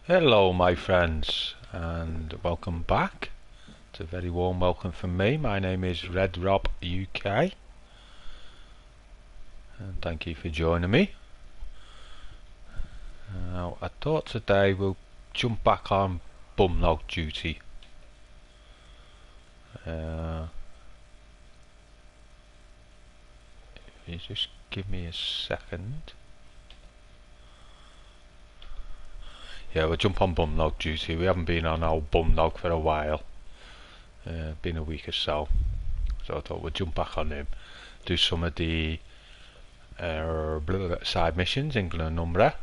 Hello my friends and welcome back. It's a very warm welcome from me. My name is Red Rob UK and thank you for joining me. Now I thought today we'll jump back on Bumnog duty. You just give me a second. Yeah, we'll jump on Bumnog duty. We haven't been on our Bumnog for a while. Been a week or so. So I thought we'd jump back on him. Do some of the side missions in Glenumbra.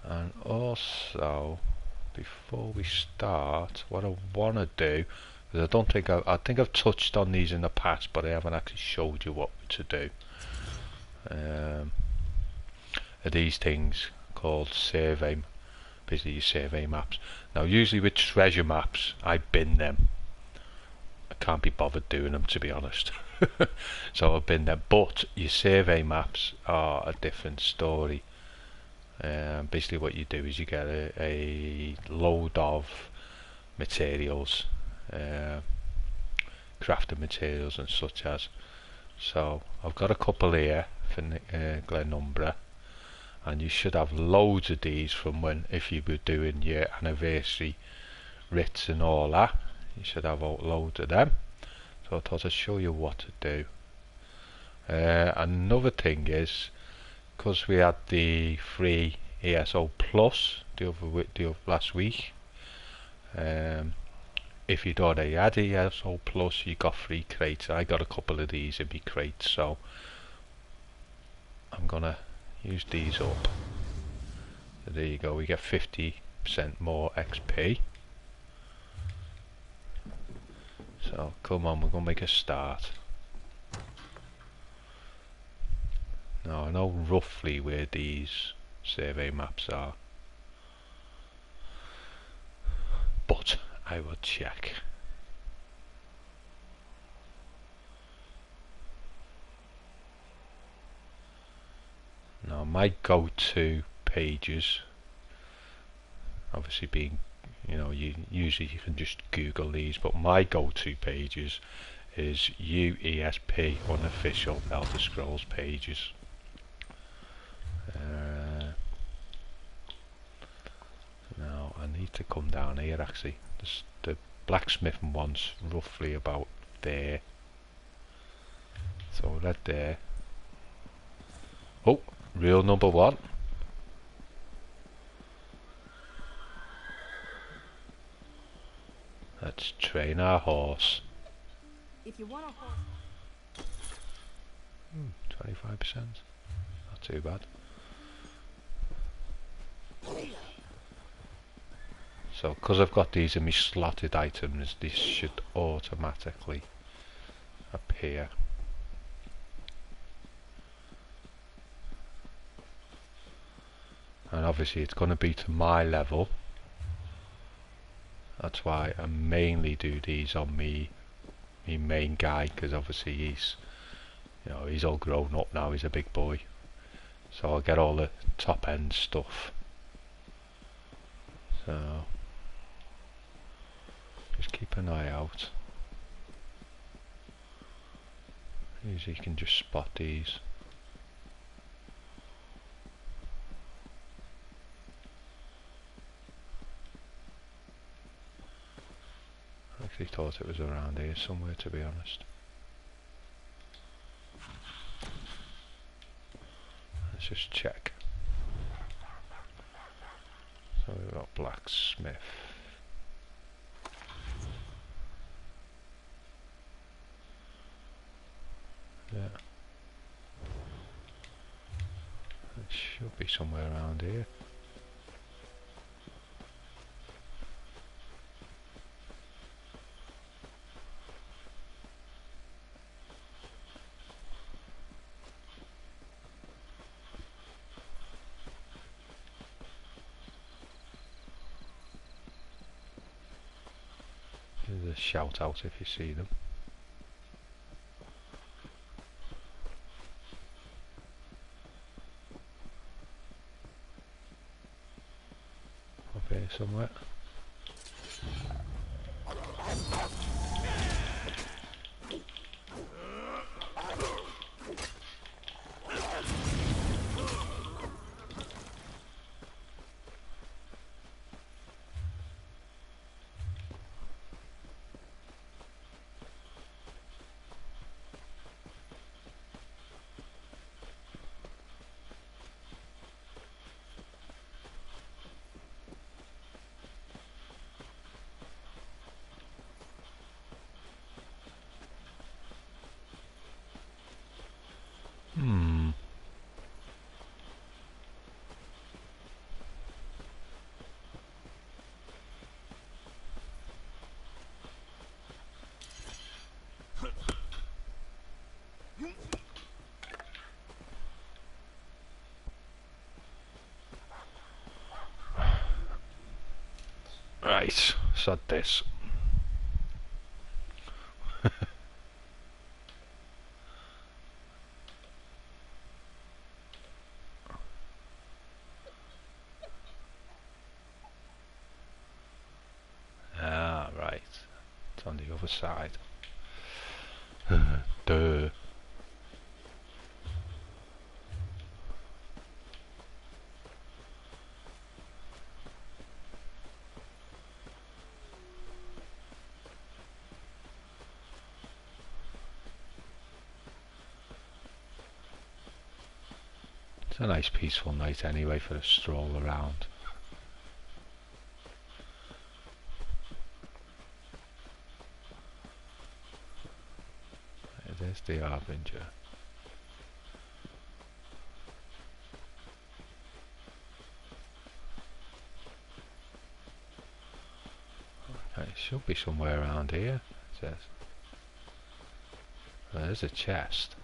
And also, before we start, what I want to do, because I think I've touched on these in the past, but I haven't actually showed you what to do. Are these things called survey, basically your survey maps. Now usually with treasure maps I bin them. I can't be bothered doing them, to be honest. So I've bin them, but your survey maps are a different story. Basically what you do is you get a load of materials, crafting materials and such as. So I've got a couple here for Glenumbra, and you should have loads of these from when, if you were doing your anniversary writs and all that, you should have loads of them. So I thought I'd show you what to do. Another thing is, because we had the free ESO Plus the last week, if you'd already had ESO Plus you got free crates. I got a couple of these in my crates, so I'm gonna use these up. So there you go, we get 50% more XP. So come on, we're gonna make a start. Now I know roughly where these survey maps are, but I will check. Now my go-to pages, obviously being, usually you can just Google these, but my go-to pages is UESP unofficial Elder Scrolls pages. Now I need to come down here actually. The blacksmithing one's roughly about there. So right there. Oh, rule number 1. Let's train our horse. If you want a horse, 25%. Not too bad. So because I've got these in my slotted items, this should automatically appear. And obviously it's going to be to my level. That's why I mainly do these on me main guy, because obviously he's all grown up now, he's a big boy. So I'll get all the top end stuff. So just keep an eye out. Usually you can just spot these. I actually thought it was around here somewhere, to be honest. Let's just check. So we've got blacksmith. Yeah. It should be somewhere around here. There's a shout out if you see them. here somewhere. Right, so this. Ah, right. It's on the other side. Duh. It's a nice peaceful night anyway for a stroll around. There's the Harbinger. Okay, it should be somewhere around here, it says. Well, there's a chest.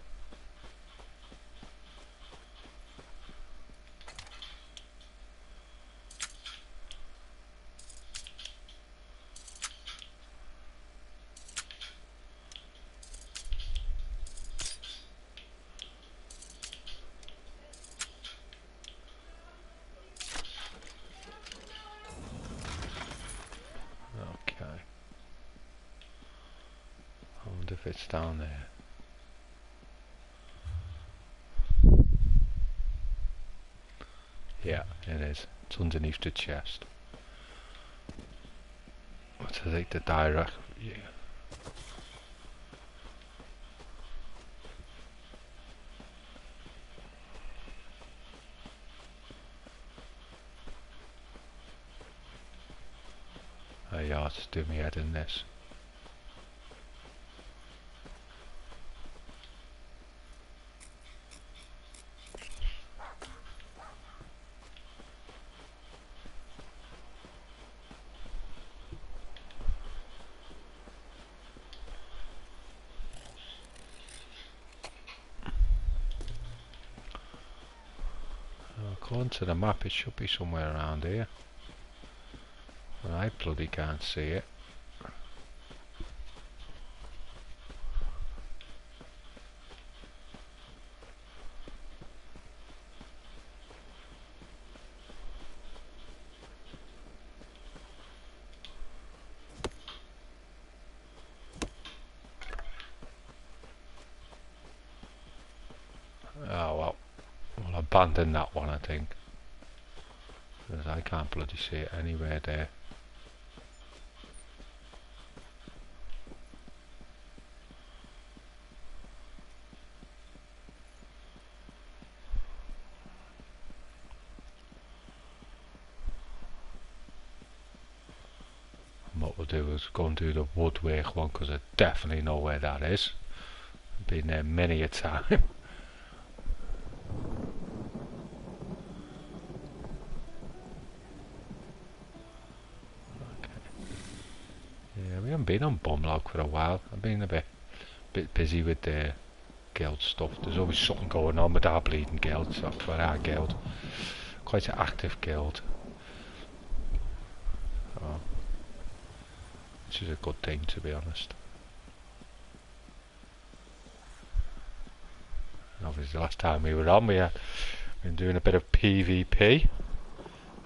If it's down there. Yeah, it is. It's underneath the chest. But I think the direct... Yeah. Oh yeah, let's do me head in this. According to the map, it should be somewhere around here. But I bloody can't see it. Oh well, we'll abandon that one I think. Because I can't bloody see it anywhere there. And what we'll do is go and do the woodwork one because I definitely know where that is. I've been there many a time. I haven't been on Bumnog for a while. I've been a bit busy with the guild stuff. There's always something going on with our bleeding guild, so for our guild. Quite an active guild. So, which is a good thing to be honest. And obviously the last time we were on we had been doing a bit of PvP.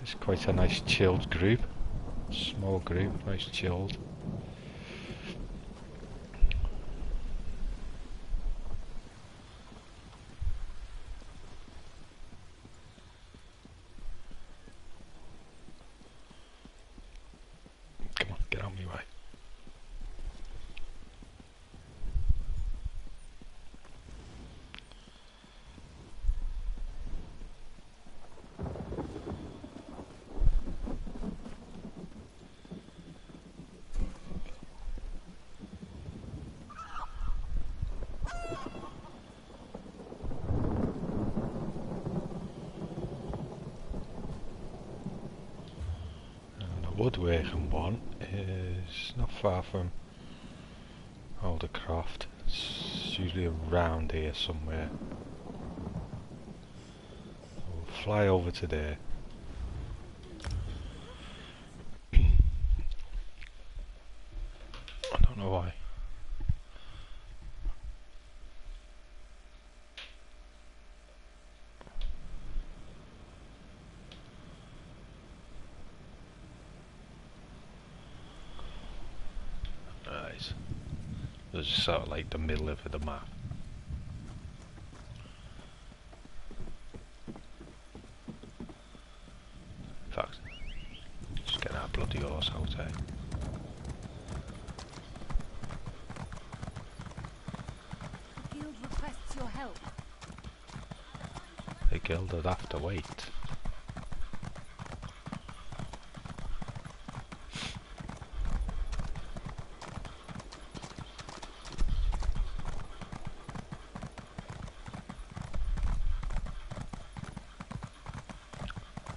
It's quite a nice chilled group. Small group, nice chilled. Come on, get out of my way. Woodworking one is not far from Aldercroft. It's usually around here somewhere. We'll fly over to there. I don't know why. Right. It's sort of like the middle of the map. In fact, just get that bloody horse out there. Guild requests your help. The guild would have to wait.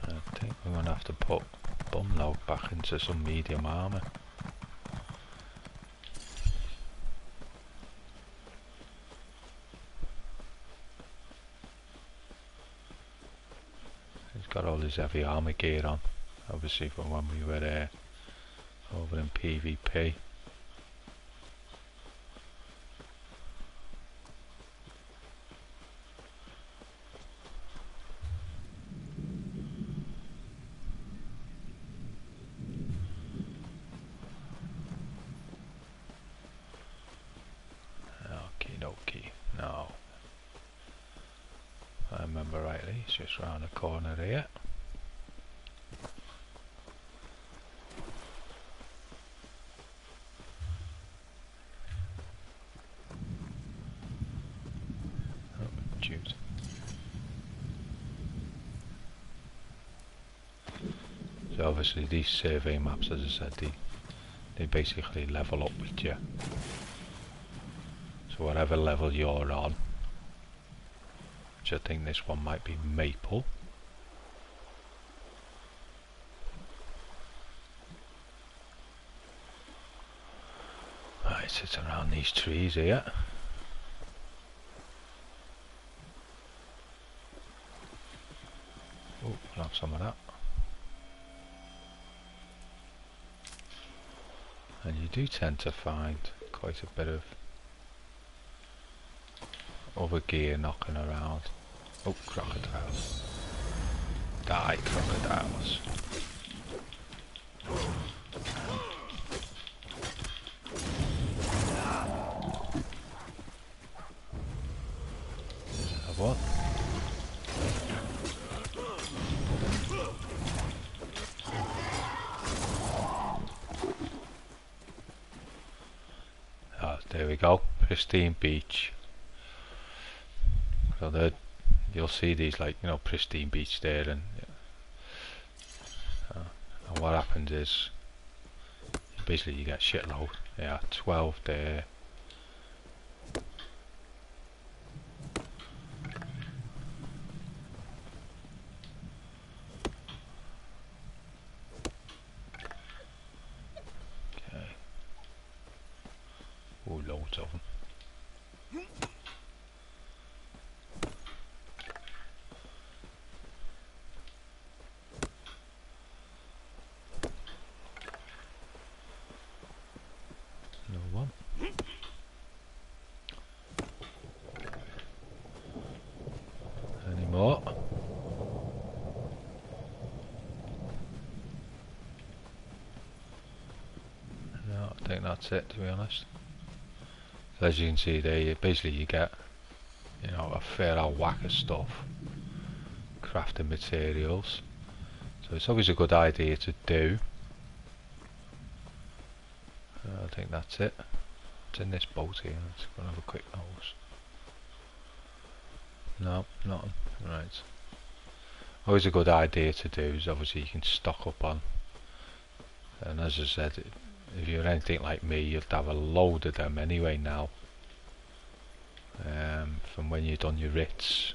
I think we're going to have to put Bumnog back into some medium armour. He's got all his heavy armour gear on, obviously from when we were over in PvP. Okie dokie. Now, if I remember rightly, it's just round the corner here. Oh, shoot. So obviously these survey maps, as I said, they basically level up with you. So whatever level you're on, which I think this one might be Maple. Right, it's around these trees here. Oh, I'll have some of that. And you do tend to find quite a bit of other gear knocking around. Oh, crocodiles. Die, crocodiles. Have one. Ah, there we go. Pristine beach. So there, you'll see these, like, you know, pristine beach there, and what happens is basically you get shitload. Yeah, 12 there. Okay. Oh, loads of them. No one. Any more? that's it, to be honest. So as you can see there, basically you get, you know, a fair old whack of stuff. Crafting materials. So it's always a good idea to do. I think that's it. It's in this boat here. Let's go and have a quick nose. No, nothing. Right. Always a good idea to do is obviously you can stock up on. And as I said, if you're anything like me, you'll have a load of them anyway now. From when you've done your writs.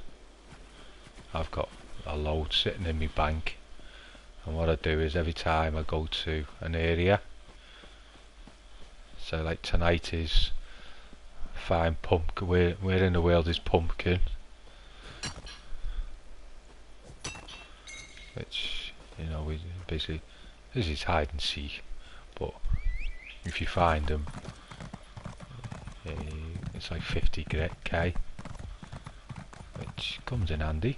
I've got a load sitting in my bank. And what I do is every time I go to an area, so like tonight is find pumpkin. Where in the world is pumpkin? Which, you know, we basically, this is hide and seek, but if you find them, it's like 50k, which comes in handy.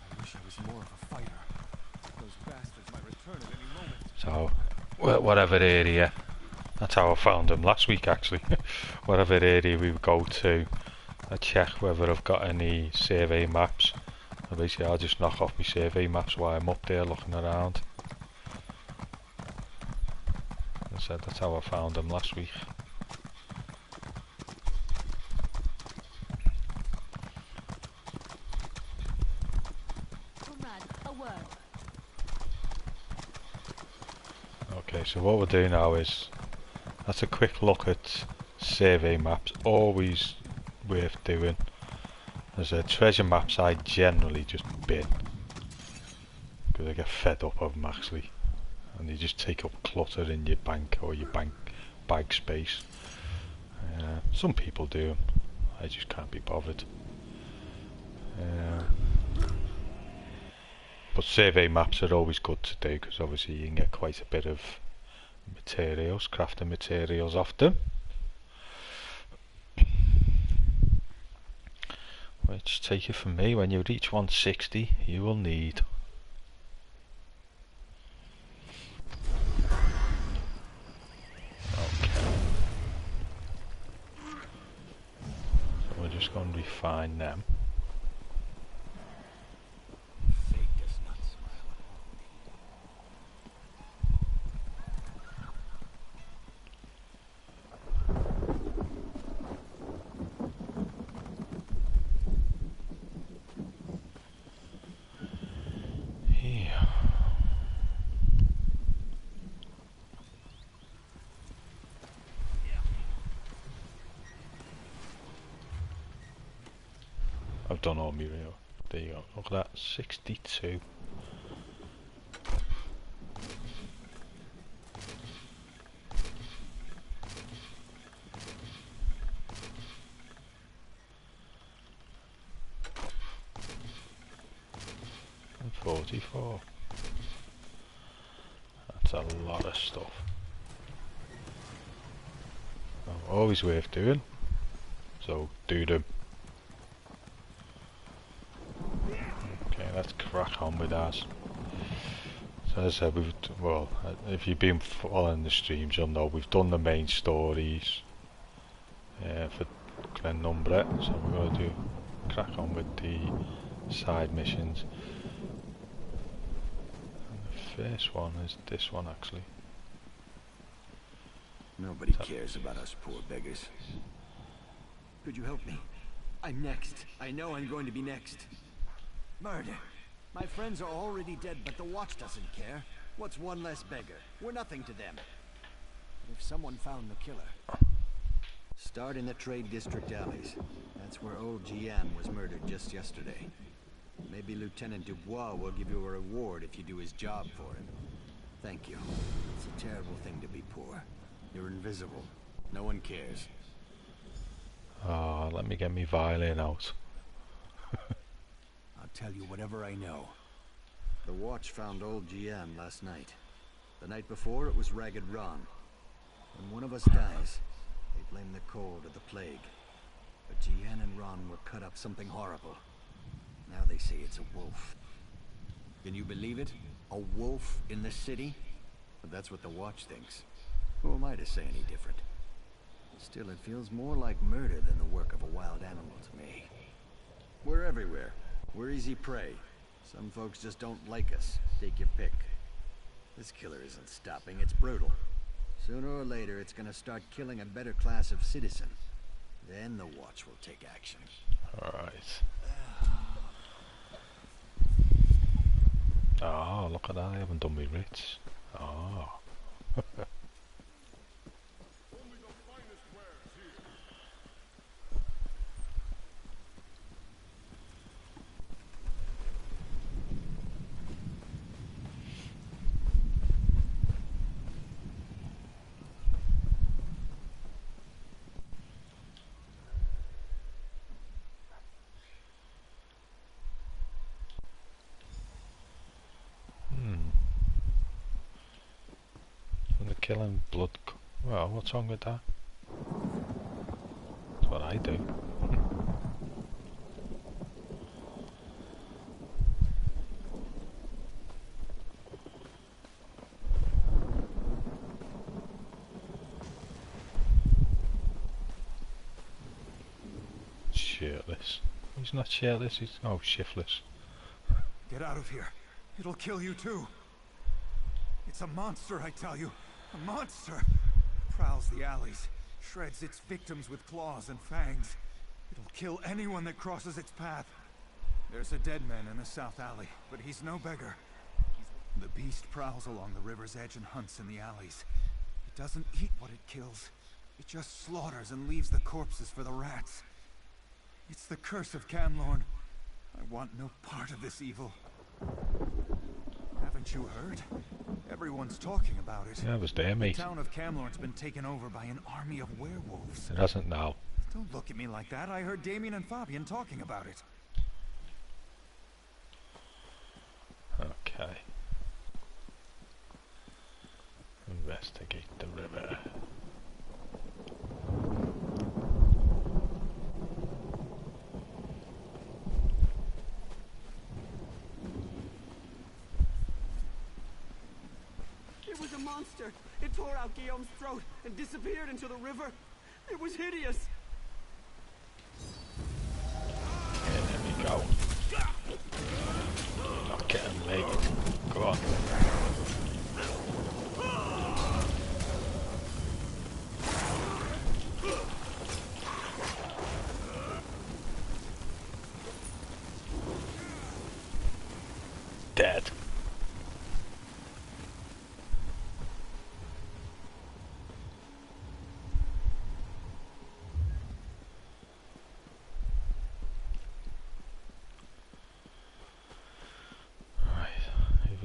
I wish I was more of a fighter. Those bastards might return at any moment. So, whatever area, that's how I found them last week actually. Whatever area we go to, I check whether I've got any survey maps. And basically I'll just knock off my survey maps while I'm up there looking around. As I said, that's how I found them last week. Comrade, a word. Okay, so what we'll do now is, that's a quick look at survey maps, always worth doing. As a treasure maps I generally just bin, because I get fed up of them actually, and they just take up clutter in your bank or your bag space. Some people do them, I just can't be bothered. But survey maps are always good to do, because obviously you can get quite a bit of materials, crafting materials off them. Which, take it from me, when you reach 160 you will need. Okay. So we're just going to refine them. Fate does not smile upon me. 62. And 44. That's a lot of stuff. Always worth doing. So do them. Okay, let's crack on with ours. So as I said, if you've been following the streams, you'll know we've done the main stories for Glenumbra, so we're going to crack on with the side missions. And the first one is this one actually. Nobody cares about us poor beggars. Could you help me? I'm next. I know I'm going to be next. Murder. My friends are already dead, but the watch doesn't care. What's one less beggar? We're nothing to them. If someone found the killer. Start in the trade district alleys. That's where old GM was murdered just yesterday. Maybe Lieutenant Dubois will give you a reward if you do his job for him. Thank you. It's a terrible thing to be poor. You're invisible. No one cares. Ah, let me get me violin out. I'll tell you whatever I know. The watch found old GM last night. The night before it was Ragged Ron. When one of us dies, they blame the cold or the plague. But GN and Ron were cut up something horrible. Now they say it's a wolf. Can you believe it? A wolf in the city? But that's what the Watch thinks. Who am I to say any different? Still, it feels more like murder than the work of a wild animal to me. We're everywhere. We're easy prey. Some folks just don't like us. Take your pick. This killer isn't stopping. It's brutal. Sooner or later, it's gonna start killing a better class of citizen. Then the Watch will take action. Alright. Oh, look at that. I haven't done my writs. Oh. Killing blood. Well, what's wrong with that? That's what I do. Shirtless. He's not shirtless, he's shiftless. Get out of here. It'll kill you too. It's a monster, I tell you. A monster! Prowls the alleys, shreds its victims with claws and fangs. It'll kill anyone that crosses its path. There's a dead man in the south alley, but he's no beggar. The beast prowls along the river's edge and hunts in the alleys. It doesn't eat what it kills. It just slaughters and leaves the corpses for the rats. It's the curse of Canlorn. I want no part of this evil. Haven't you heard? Everyone's talking about it. Yeah, it was there, mate. The town of Camlorn's been taken over by an army of werewolves. It hasn't now. Don't look at me like that. I heard Damien and Fabian talking about it. Okay. Investigate the river. Monster! It tore out Guillaume's throat and disappeared into the river. It was hideous. And there we go. You're not getting me. Go on. Dead.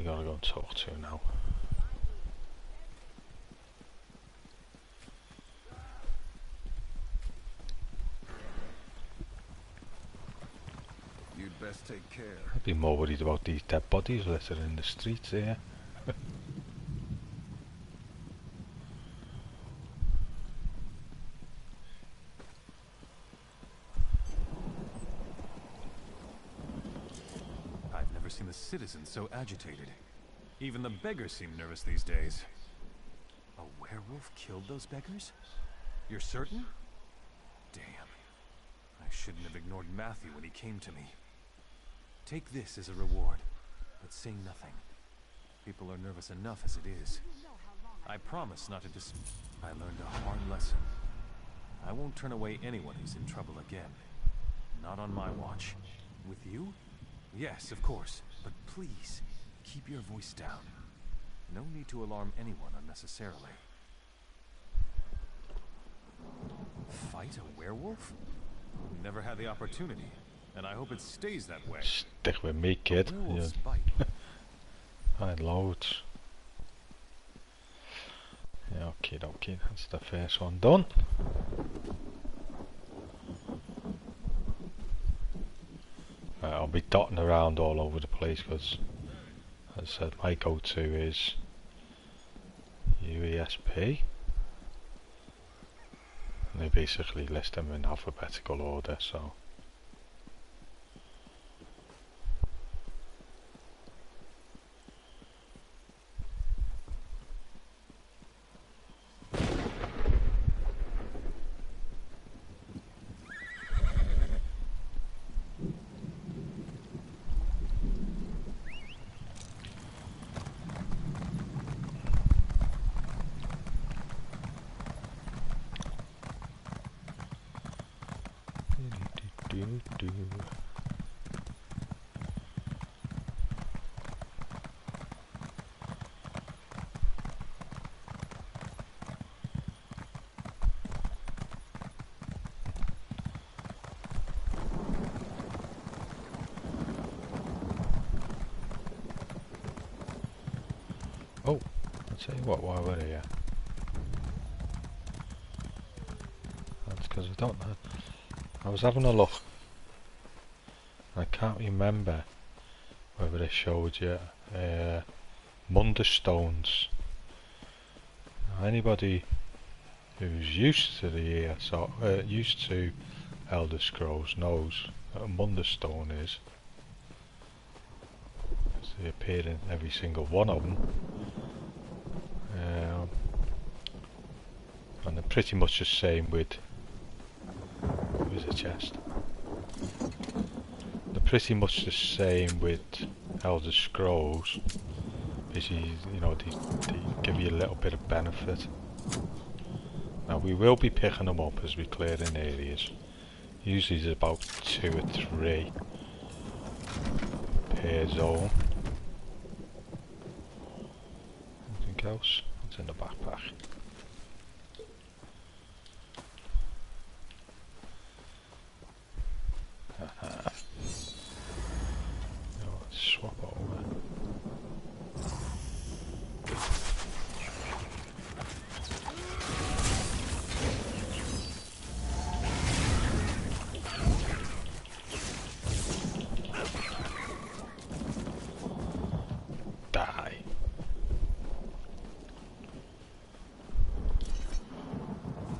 Gotta go and talk to now. You'd best take care. I'd be more worried about these dead bodies littered in the streets here. Seen the citizens so agitated. Even the beggars seem nervous these days. A werewolf killed those beggars? You're certain? Damn. I shouldn't have ignored Matthew when he came to me. Take this as a reward, but say nothing. People are nervous enough as it is. I promise not to I learned a hard lesson. I won't turn away anyone who's in trouble again. Not on my watch. With you? Yes, of course, but please, keep your voice down. No need to alarm anyone unnecessarily. Fight a werewolf? Never had the opportunity, and I hope it stays that way. Stick with me, kid. Werewolves bite. I had loads. Yeah, okay, that's the first one done. I'll be dotting around all over the place because, as I said, my go-to is UESP. And they basically list them in alphabetical order, so. do do. Oh, I'll tell you what, while we're here. That's because I don't know. I was having a look. I can't remember whether it showed you Mundus stones. Now, anybody who's used to the ESO, used to Elder Scrolls knows what a Mundus stone is. They appear in every single one of them. And they're pretty much the same with... Where's the chest? They're pretty much the same with Elder Scrolls. Basically, you know, they give you a little bit of benefit. Now we will be picking them up as we clear in areas. Usually there's about 2 or 3 per zone. Anything else? What's in the backpack? Haha. No, let's swap over. Die.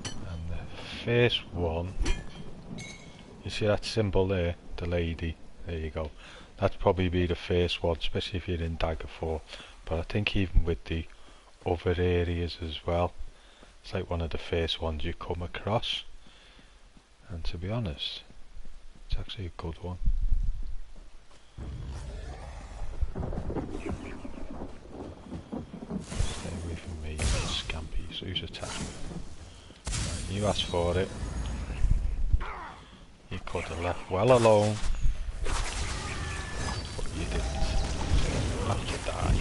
And the first one, you see that symbol there, the lady, there you go. That'd probably be the first one, especially if you're in Dagger 4. But I think even with the other areas as well, it's like one of the first ones you come across. And to be honest, it's actually a good one. Stay away from me, you scampies. Who's attacking? Right, you asked for it. You could have left well alone. But you didn't. You have to die.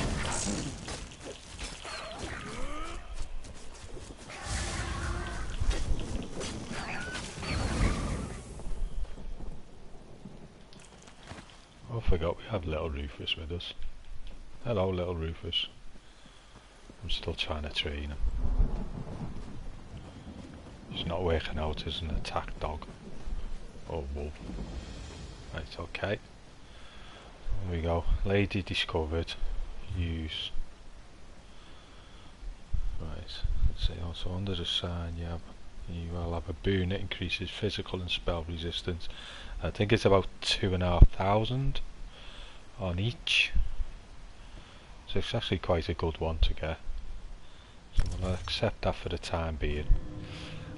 Oh, I forgot we have little Rufus with us. Hello, little Rufus. I'm still trying to train him. He's not working out as an attack dog. Or wolf. Right, okay. There we go. Lady discovered. Use. Right. Let's see. Also under the sign you will have a boon that increases physical and spell resistance. I think it's about 2,500 on each. So it's actually quite a good one to get. So we'll accept that for the time being.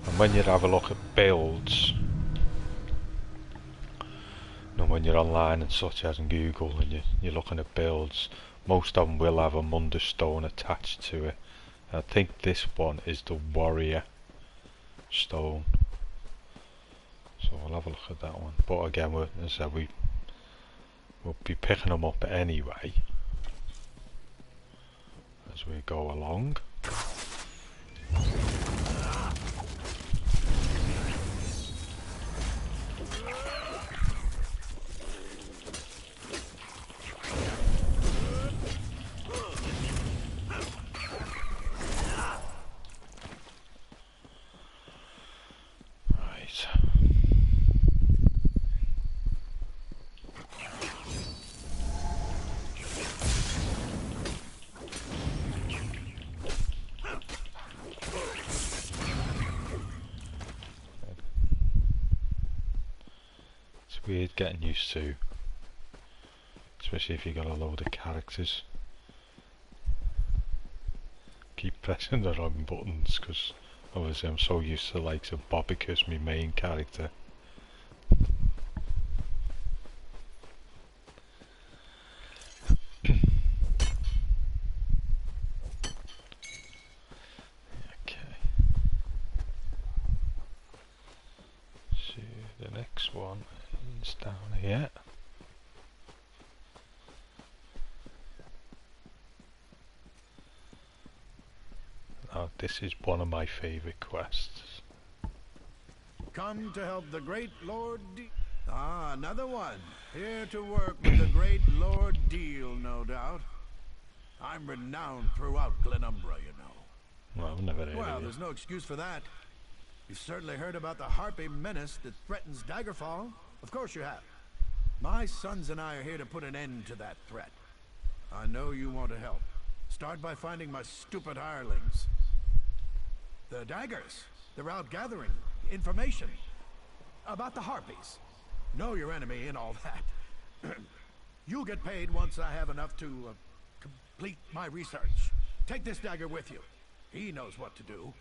And when you have a look at builds, and when you're online and such as in Google and you're looking at builds, most of them will have a Mundus stone attached to it. I think this one is the warrior stone. So we'll have a look at that one. But again, as I said, we'll be picking them up anyway as we go along. Weird getting used to, especially if you got a load of characters. Keep pressing the wrong buttons because obviously I'm so used to the likes of Bobbicus, my main character. Okay. See the next next one is down here. Oh, this is one of my favourite quests. Come to help the great Lord another one. Here to work with the great Lord Deal, no doubt. I'm renowned throughout Glenumbra, you know. Well, I've never heard Well, of there's no excuse for that. You've certainly heard about the Harpy menace that threatens Daggerfall. Of course you have. My sons and I are here to put an end to that threat. I know you want to help. Start by finding my stupid hirelings. The daggers. They're out gathering information about the Harpies. Know your enemy and all that. You'll get paid once I have enough to complete my research. Take this dagger with you. He knows what to do.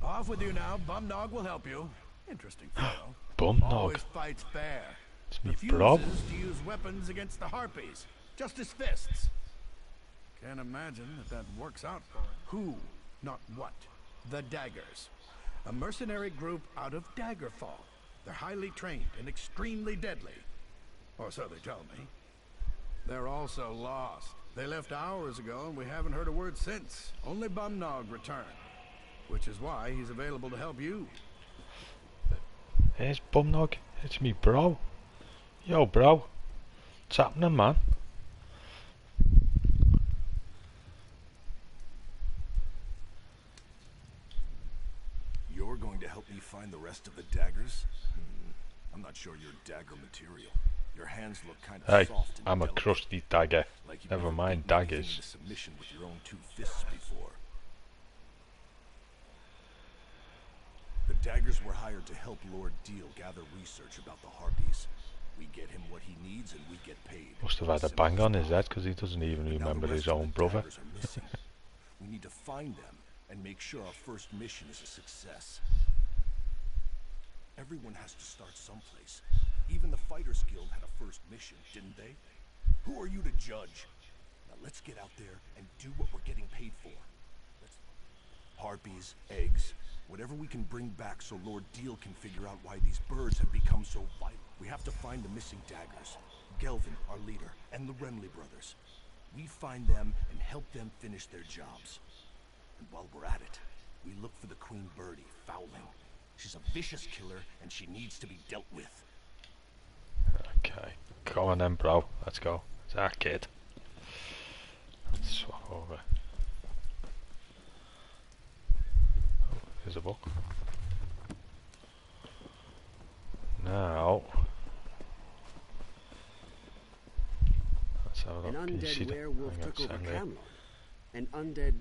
Off with you now. Bumnog will help you. Interesting fellow. Bumnog. Always fights fair. It's me, bro. Refuses to use weapons against the Harpies. Just his fists. Can't imagine that works out for him. Who, not what. The Daggers. A mercenary group out of Daggerfall. They're highly trained and extremely deadly. Or so they tell me. They're also lost. They left hours ago and we haven't heard a word since. Only Bumnog returned. Which is why he's available to help you. Here's Bumnog. It's me, bro. Yo, bro. What's happening, man? You're going to help me find the rest of the daggers? I'm not sure you're dagger material. Your hands look kind of Hey, soft and I'm a delicate, crusty dagger. like you've Never never mind beaten anything daggers. into submission with your own two fists before. The daggers were hired to help Lord Deal gather research about the Harpies. We get him what he needs and we get paid. Must have had a bang on his head because he doesn't even remember his own brother. We need to find them and make sure our first mission is a success. Everyone has to start someplace. Even the Fighters Guild had a first mission, didn't they? Who are you to judge? Now let's get out there and do what we're getting paid for. Harpies, eggs, whatever we can bring back so Lord Deal can figure out why these birds have become so vital. We have to find the missing daggers. Gelvin, our leader, and the Remley brothers. We find them and help them finish their jobs. And while we're at it, we look for the Queen Birdie, Fowling. She's a vicious killer and she needs to be dealt with. Okay, come on then, bro. Let's go. It's our kid. Let's swap over. Oh, here's a book. Now, let's have a An look. Can you see undead the? werewolf hang on, took over second. Camelot. An undead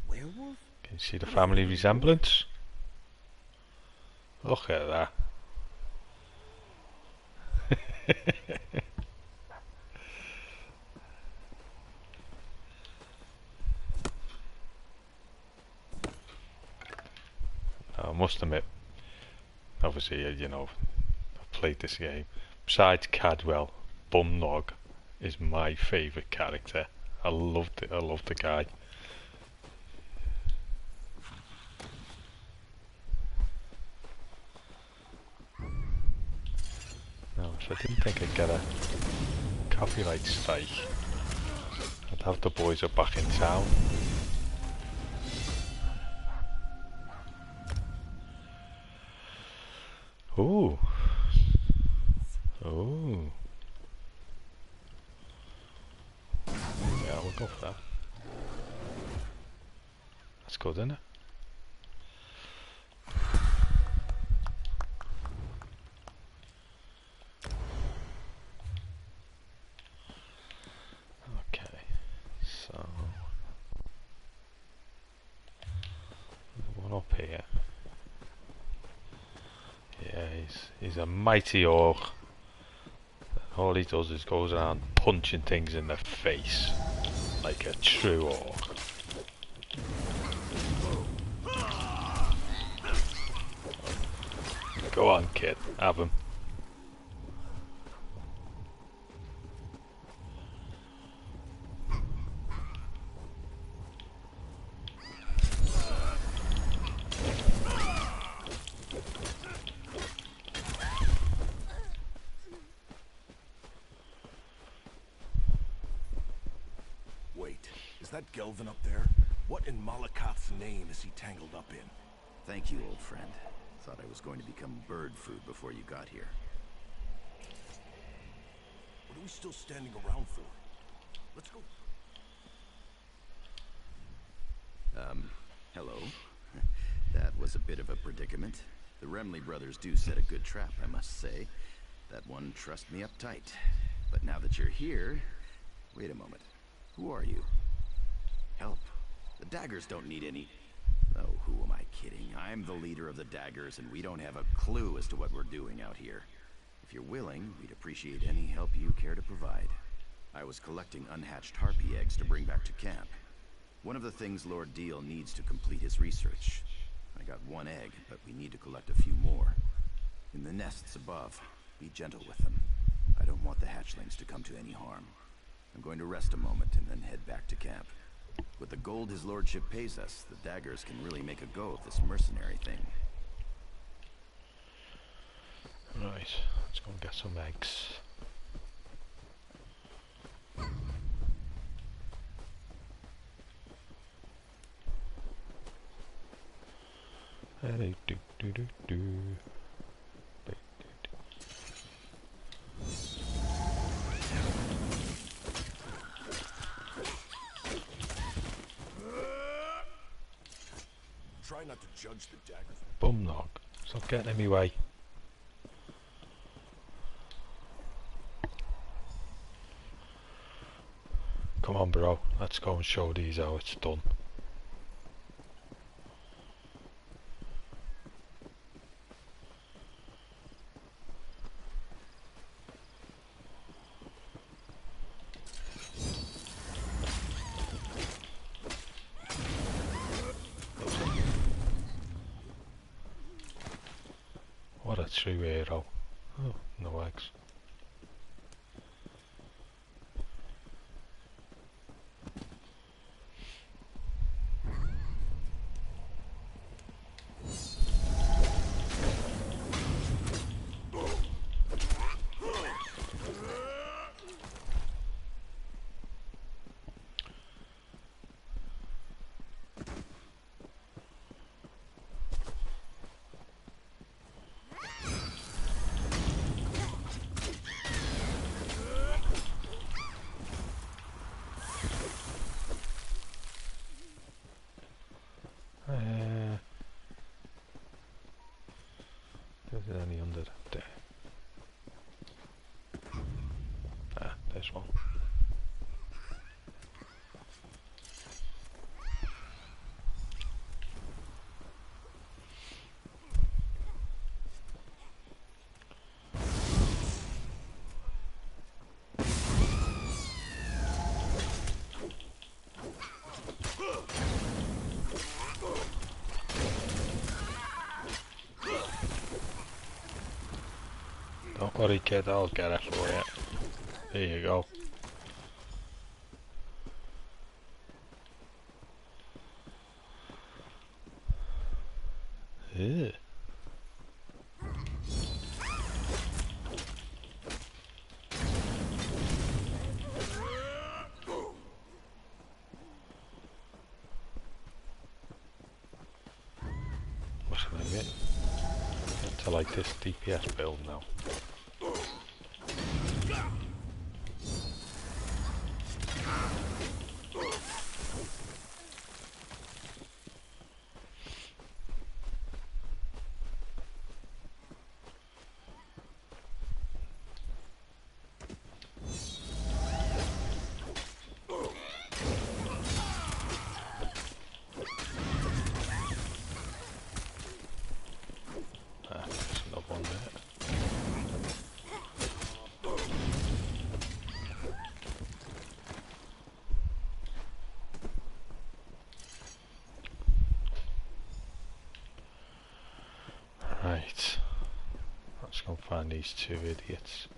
werewolf? Can you see the family resemblance? Look at that. I must admit, obviously, you know, I've played this game. Besides Cadwell, Bumnog is my favourite character. I loved it. I love the guy. Now, if I didn't think I'd get a copyright strike, I'd have the boys are back in town. Ooh. Ooh. Yeah, we'll go for that. That's good, isn't it? Okay, so one up here. Yeah, he's a mighty orc. All he does is goes around punching things in the face like a true orc. Go on, kid, have him. Is that Gelvin up there? What in Malakoth's name is he tangled up in? Thank you, old friend. Thought I was going to become bird food before you got here. What are we still standing around for? Let's go. Hello. That was a bit of a predicament. The Remley brothers do set a good trap, I must say. That one trussed me up tight. But now that you're here... Wait a moment. Who are you? Help. The Daggers don't need any... Oh, who am I kidding? I'm the leader of the Daggers, and we don't have a clue as to what we're doing out here. If you're willing, we'd appreciate any help you care to provide. I was collecting unhatched harpy eggs to bring back to camp. One of the things Lord Deal needs to complete his research. I got one egg, but we need to collect a few more. In the nests above, be gentle with them. I don't want the hatchlings to come to any harm. I'm going to rest a moment and then head back to camp. With the gold his lordship pays us, the Daggers can really make a go of this mercenary thing. Right, let's go and get some eggs. Try not to judge the daggers. Bumnog, stop getting in my way. Come on, bro, let's go and show these how it's done. What a true hero. Oh, no eggs. Is there any under there? Ah, there's one. Don't worry, kid, I'll get it for you. There you go. Ew. What's the name of it? To like this DPS build now. Right, let's go find these two idiots.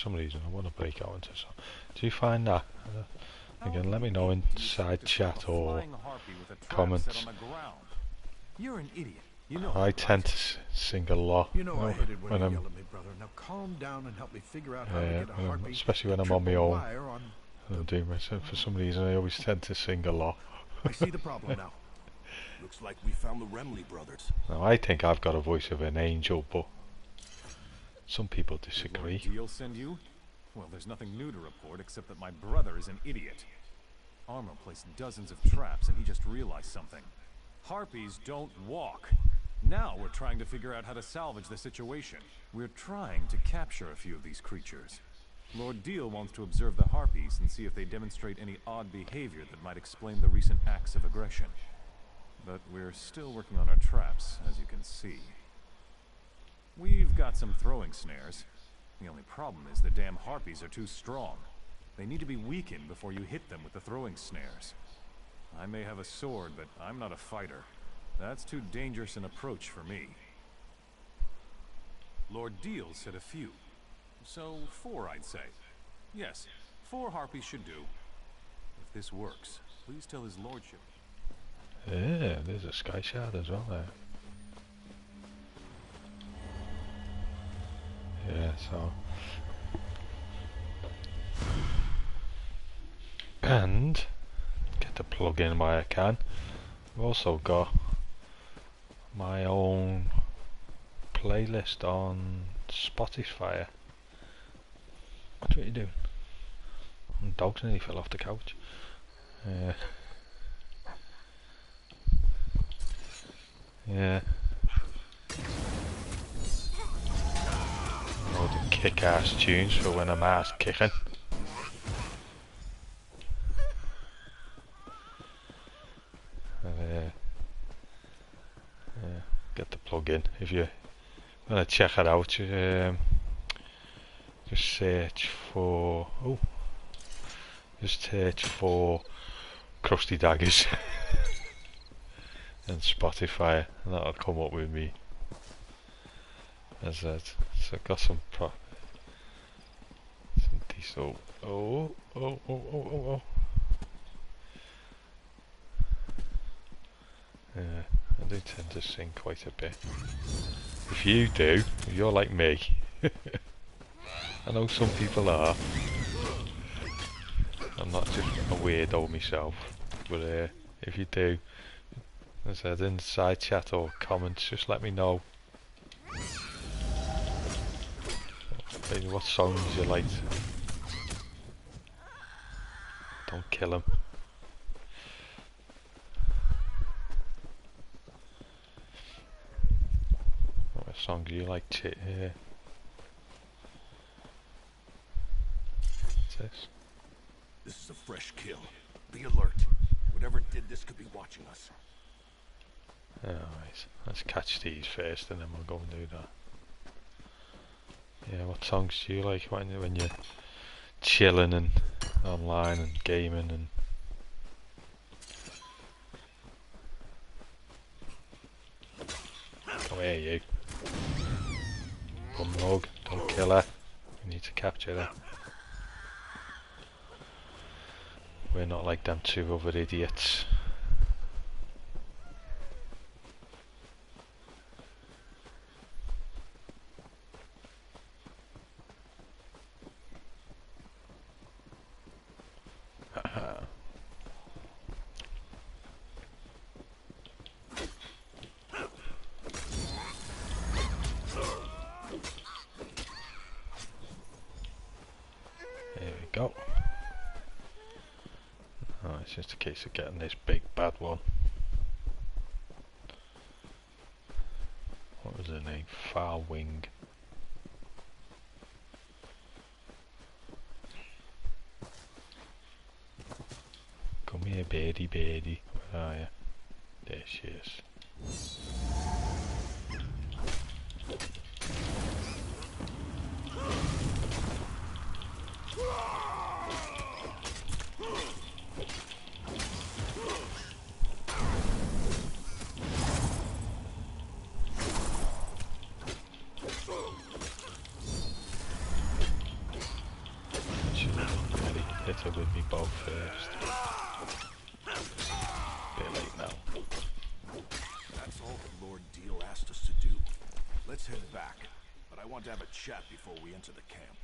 some reason I want to break out into some. Do you find that? Again, let me know in side chat or comments. You're an idiot. You know I tend to sing a lot. You know I hated when when you I'm, yell at me, brother. Now calm down and help me figure out how to get a harpy. especially when I'm on my own. wire on I'm doing myself. For some reason, I always tend to sing a lot. I see the problem now. Looks like we found the Remley brothers. Now, I think I've got a voice of an angel, but some people disagree. Did Lord Deal send you? Well, there's nothing new to report except that my brother is an idiot. Armo placed dozens of traps and he just realized something. Harpies don't walk. Now we're trying to figure out how to salvage the situation. We're trying to capture a few of these creatures. Lord Deal wants to observe the harpies and see if they demonstrate any odd behavior that might explain the recent acts of aggression. But we're still working on our traps, as you can see. We've got some throwing snares. The only problem is the damn harpies are too strong. They need to be weakened before you hit them with the throwing snares. I may have a sword, but I'm not a fighter. That's too dangerous an approach for me. Lord Deal said a few. So 4, I'd say. Yes, 4 harpies should do. If this works, please tell his lordship. Yeah, there's a sky shard as well there. Yeah, so... And... get the plug in where I can. I've also got my own playlist on Spotify. What are you doing? Dogs nearly fell off the couch. Yeah. All the kick-ass tunes for when I'm ass kicking. Get the plug in. If you want to check it out, just search for Crusty Daggers and Spotify, and that'll come up with me. As that, so I've got some decent. Oh. Yeah, I do tend to sing quite a bit. If you do, if you're like me, I know some people are. I'm not just a weirdo myself, but if you do, as I said in the side chat or comments, just let me know what songs you like. Don't kill him. What songs do you like to hear? What's this? This is a fresh kill. Be alert. Whatever did this could be watching us. Alright, let's catch these first and then we'll go and do that. Yeah, what songs do you like when you're chilling and online and gaming and... Come here, you. Bumnog, don't kill her. We need to capture her. We're not like them 2 other idiots. It's just a case of getting this big bad one. What was her name? Farwing. Come here, birdie. Where are you? There she is. want to have a chat before we enter the camp.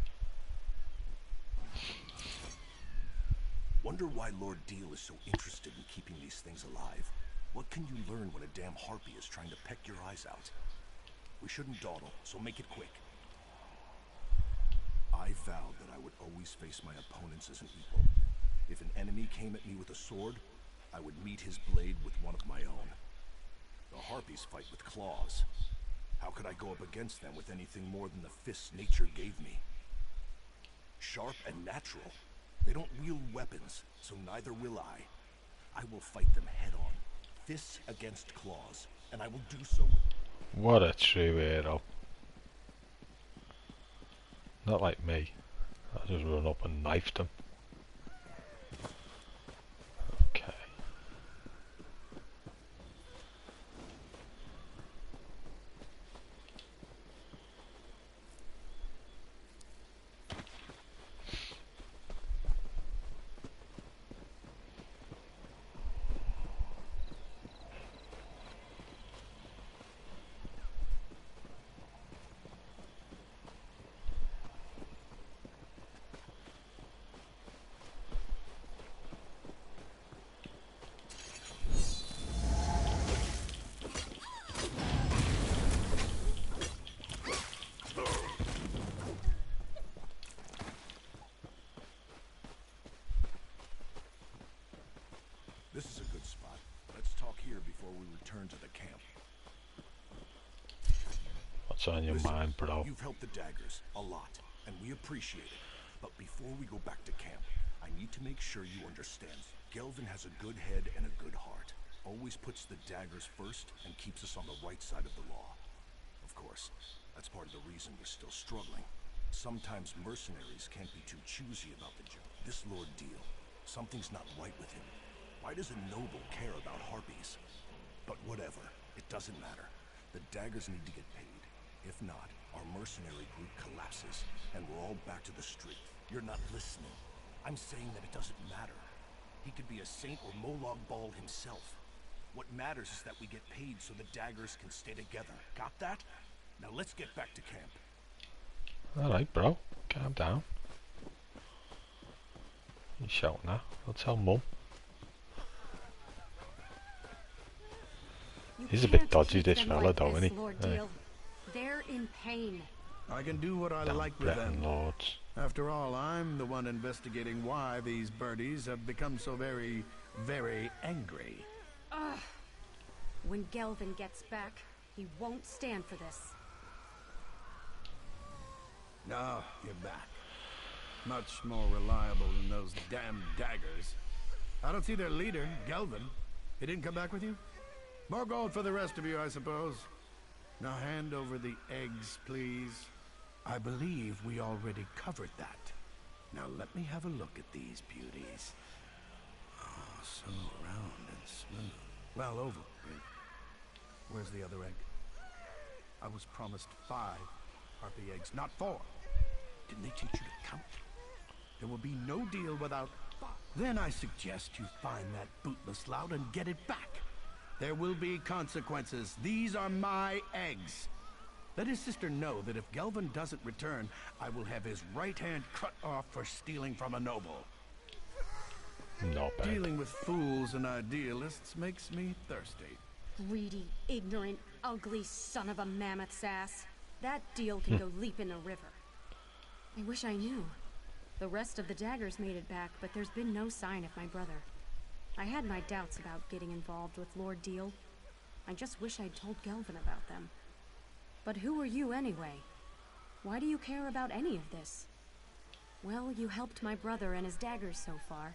Wonder why Lord Deal is so interested in keeping these things alive. What can you learn when a damn harpy is trying to peck your eyes out? We shouldn't dawdle, so make it quick. I vowed that I would always face my opponents as an equal. If an enemy came at me with a sword, I would meet his blade with one of my own. The harpies fight with claws. How could I go up against them with anything more than the fists nature gave me? Sharp and natural. They don't wield weapons, so neither will I. I will fight them head on, fists against claws, and I will do so. What a true hero. Not like me. I just run up and knifed him. Okay. This is a good spot. Let's talk here before we return to the camp. What's on your Listen, mind, bro? You've helped the daggers a lot, and we appreciate it. But before we go back to camp, I need to make sure you understand. Gelvin has a good head and a good heart. Always puts the daggers first and keeps us on the right side of the law. Of course, that's part of the reason we're still struggling. Sometimes mercenaries can't be too choosy about the job. This Lord Deal, something's not right with him. Why does a noble care about harpies? But whatever, it doesn't matter. The daggers need to get paid. If not, our mercenary group collapses, and we're all back to the street. You're not listening. I'm saying that it doesn't matter. He could be a saint or Molag Bal himself. What matters is that we get paid so the daggers can stay together. Got that? Now let's get back to camp. Alright, bro. Calm down. You shouting that? I'll tell Mum. He's a bit dodgy, this fella, though, isn't he? Hey. They're in pain. I can do what I Damn like with Breton them. lords. After all, I'm the one investigating why these birdies have become so very, very angry. Ugh. When Gelvin gets back, he won't stand for this. No, you're back. Much more reliable than those damn daggers. I don't see their leader, Gelvin. He didn't come back with you? More gold for the rest of you, I suppose. Now hand over the eggs, please. I believe we already covered that. Now let me have a look at these beauties. Oh, so round and smooth. Well, oval. Where's the other egg? I was promised 5 harpy eggs, not 4. Didn't they teach you to count? There will be no deal without 5. Then I suggest you find that bootless lout and get it back. There will be consequences. These are my eggs. Let his sister know that if Gelvin doesn't return, I will have his right hand cut off for stealing from a noble. Not bad. Dealing with fools and idealists makes me thirsty. Greedy, ignorant, ugly son of a mammoth's ass. That deal can go leap in the river. I wish I knew. The rest of the daggers made it back, but there's been no sign of my brother. I had my doubts about getting involved with Lord Deal. I just wish I'd told Gelvin about them. But who are you anyway? Why do you care about any of this? Well, you helped my brother and his daggers so far.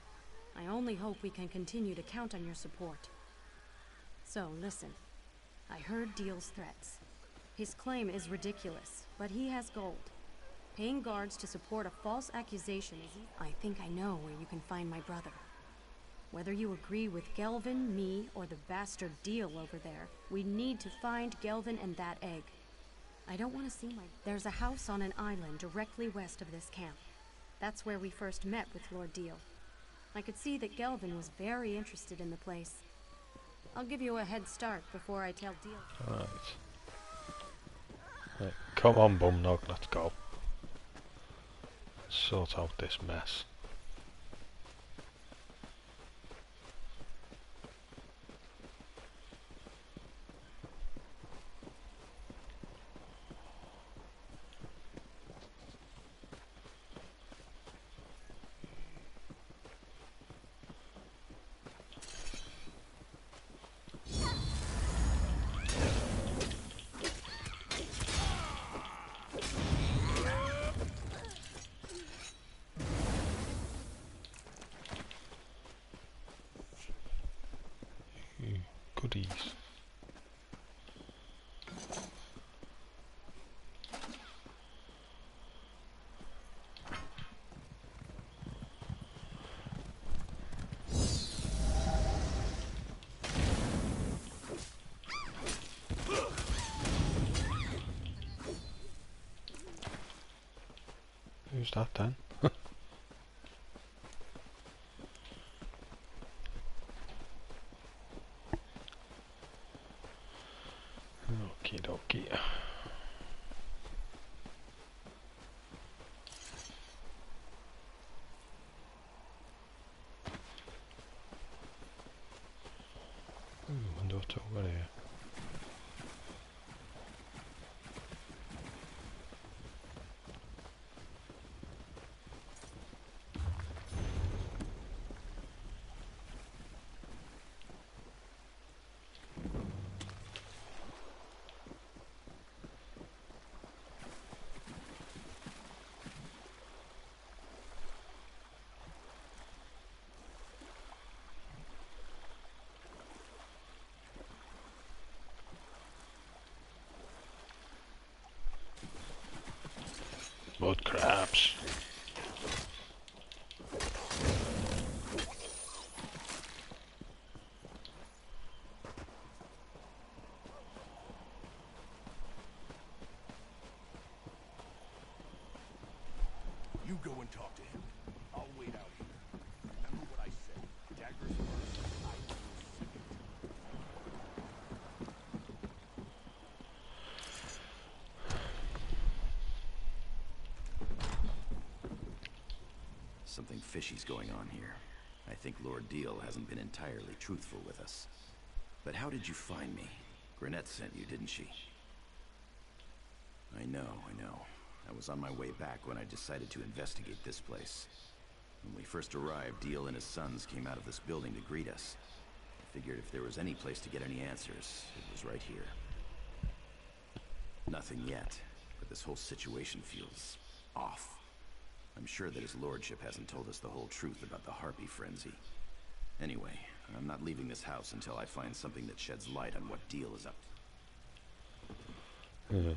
I only hope we can continue to count on your support. So, listen. I heard Deal's threats. His claim is ridiculous, but he has gold. Paying guards to support a false accusation is... I think I know where you can find my brother. Whether you agree with Gelvin, me, or the bastard Deal over there, we need to find Gelvin and that egg. I don't want to see my... There's a house on an island directly west of this camp. That's where we first met with Lord Deal. I could see that Gelvin was very interested in the place. I'll give you a head start before I tell Deal. Right. Right, come on, Bumnog, let's go. Sort out this mess. Goodies. Who's that then? Okie dokie. Wonder what's over here. Mud crabs. You go and talk to him. I'll wait out here. Remember what I said. Daggers first. I will second. Something fishy's going on here. I think Lord Deal hasn't been entirely truthful with us. But how did you find me? Grenette sent you, didn't she? I know. I was on my way back when I decided to investigate this place. When we first arrived, Deal and his sons came out of this building to greet us. I figured if there was any place to get any answers, it was right here. Nothing yet, but this whole situation feels off. I'm sure that his lordship hasn't told us the whole truth about the Harpy frenzy. Anyway, I'm not leaving this house until I find something that sheds light on what Deal is up to.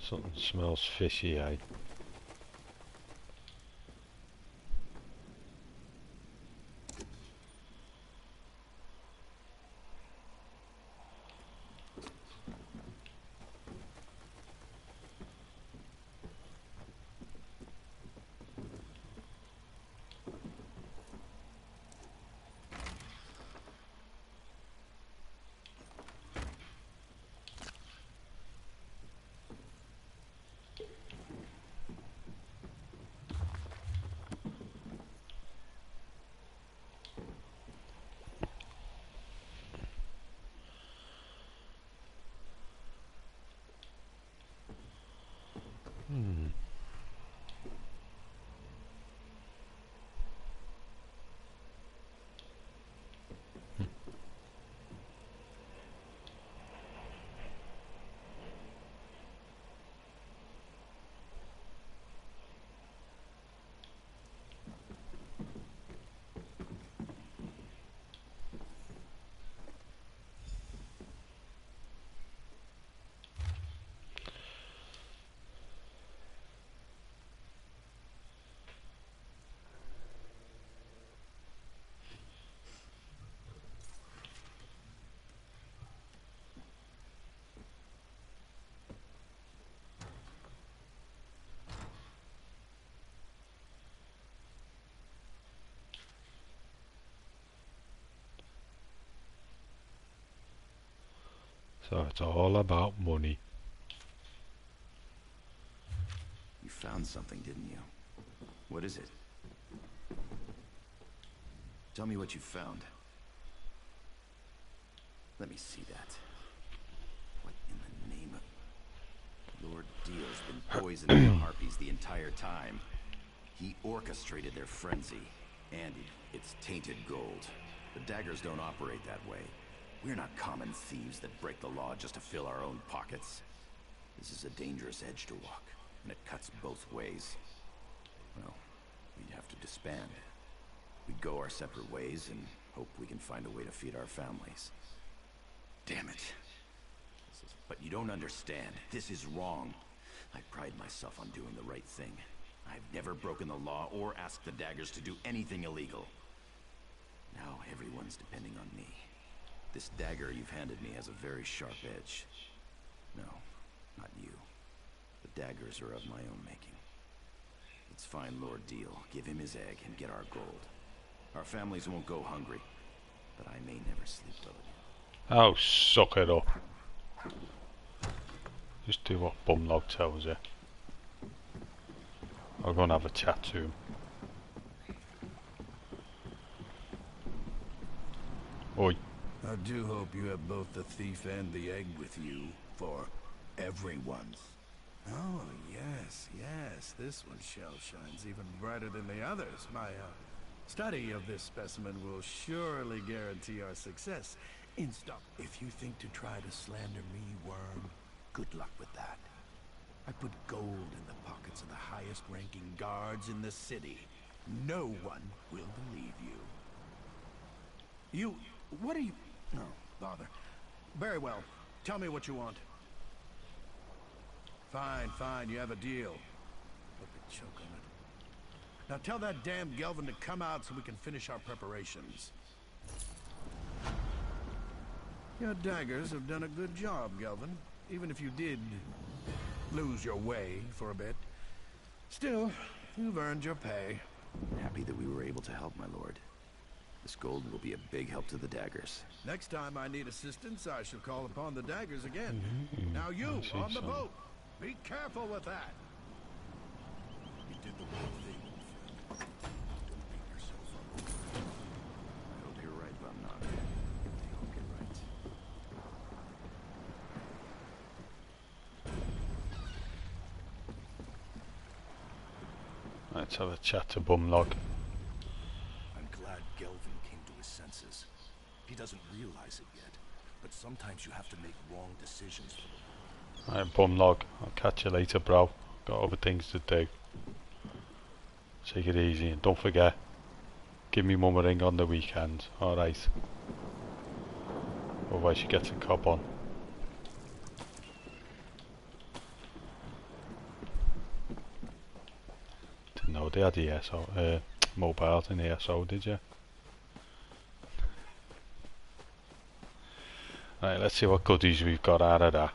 Something smells fishy, eh? So it's all about money. found something, didn't you? What is it? Tell me what you found. Let me see that. What in the name of... Lord Deal's been poisoning the harpies the entire time. He orchestrated their frenzy, and it's tainted gold. The daggers don't operate that way. We're not common thieves that break the law just to fill our own pockets. This is a dangerous edge to walk, and it cuts both ways. Well, we'd have to disband. We'd go our separate ways and hope we can find a way to feed our families. Damn it. But you don't understand. This is wrong. I pride myself on doing the right thing. I've never broken the law or asked the daggers to do anything illegal. Now everyone's depending on me. This dagger you've handed me has a very sharp edge. No, not you. The daggers are of my own making. Let's find Lord Deal, give him his egg, and get our gold. Our families won't go hungry, but I may never sleep well again. Oh, suck it up. Just do what Bumnog tells you. I'll go and have a chat to him. Oi. I do hope you have both the thief and the egg with you, for everyone's. Oh, yes, yes, this one's shell shines even brighter than the others. My study of this specimen will surely guarantee our success. Stop. If you think to try to slander me, worm, good luck with that. I put gold in the pockets of the highest-ranking guards in the city. No one will believe you. What are you... No, bother. Very well. Tell me what you want. Fine, fine, you have a deal. Look at choke on it. Now tell that damn Gelvin to come out so we can finish our preparations. Your daggers have done a good job, Gelvin. Even if you did lose your way for a bit. Still, you've earned your pay. Happy that we were able to help, my lord. This gold will be a big help to the daggers. Next time I need assistance, I shall call upon the daggers again. Now you, on the boat, be careful with that. You did the right thing, friend. Don't beat yourself up. I hope you're right, Bumnog. I hope you're right. Let's have a chat to Bumnog. I'm glad Gelvin came to his senses. He doesn't realize it yet, but sometimes you have to make wrong decisions for the Alright, Bumnog, I'll catch you later, bro. Got other things to do. Take it easy, and don't forget, give me mum a ring on the weekend, alright? Otherwise she gets a cob on. Didn't know they had ESO, mobiles in ESO, did you? Right, let's see what goodies we've got out of that.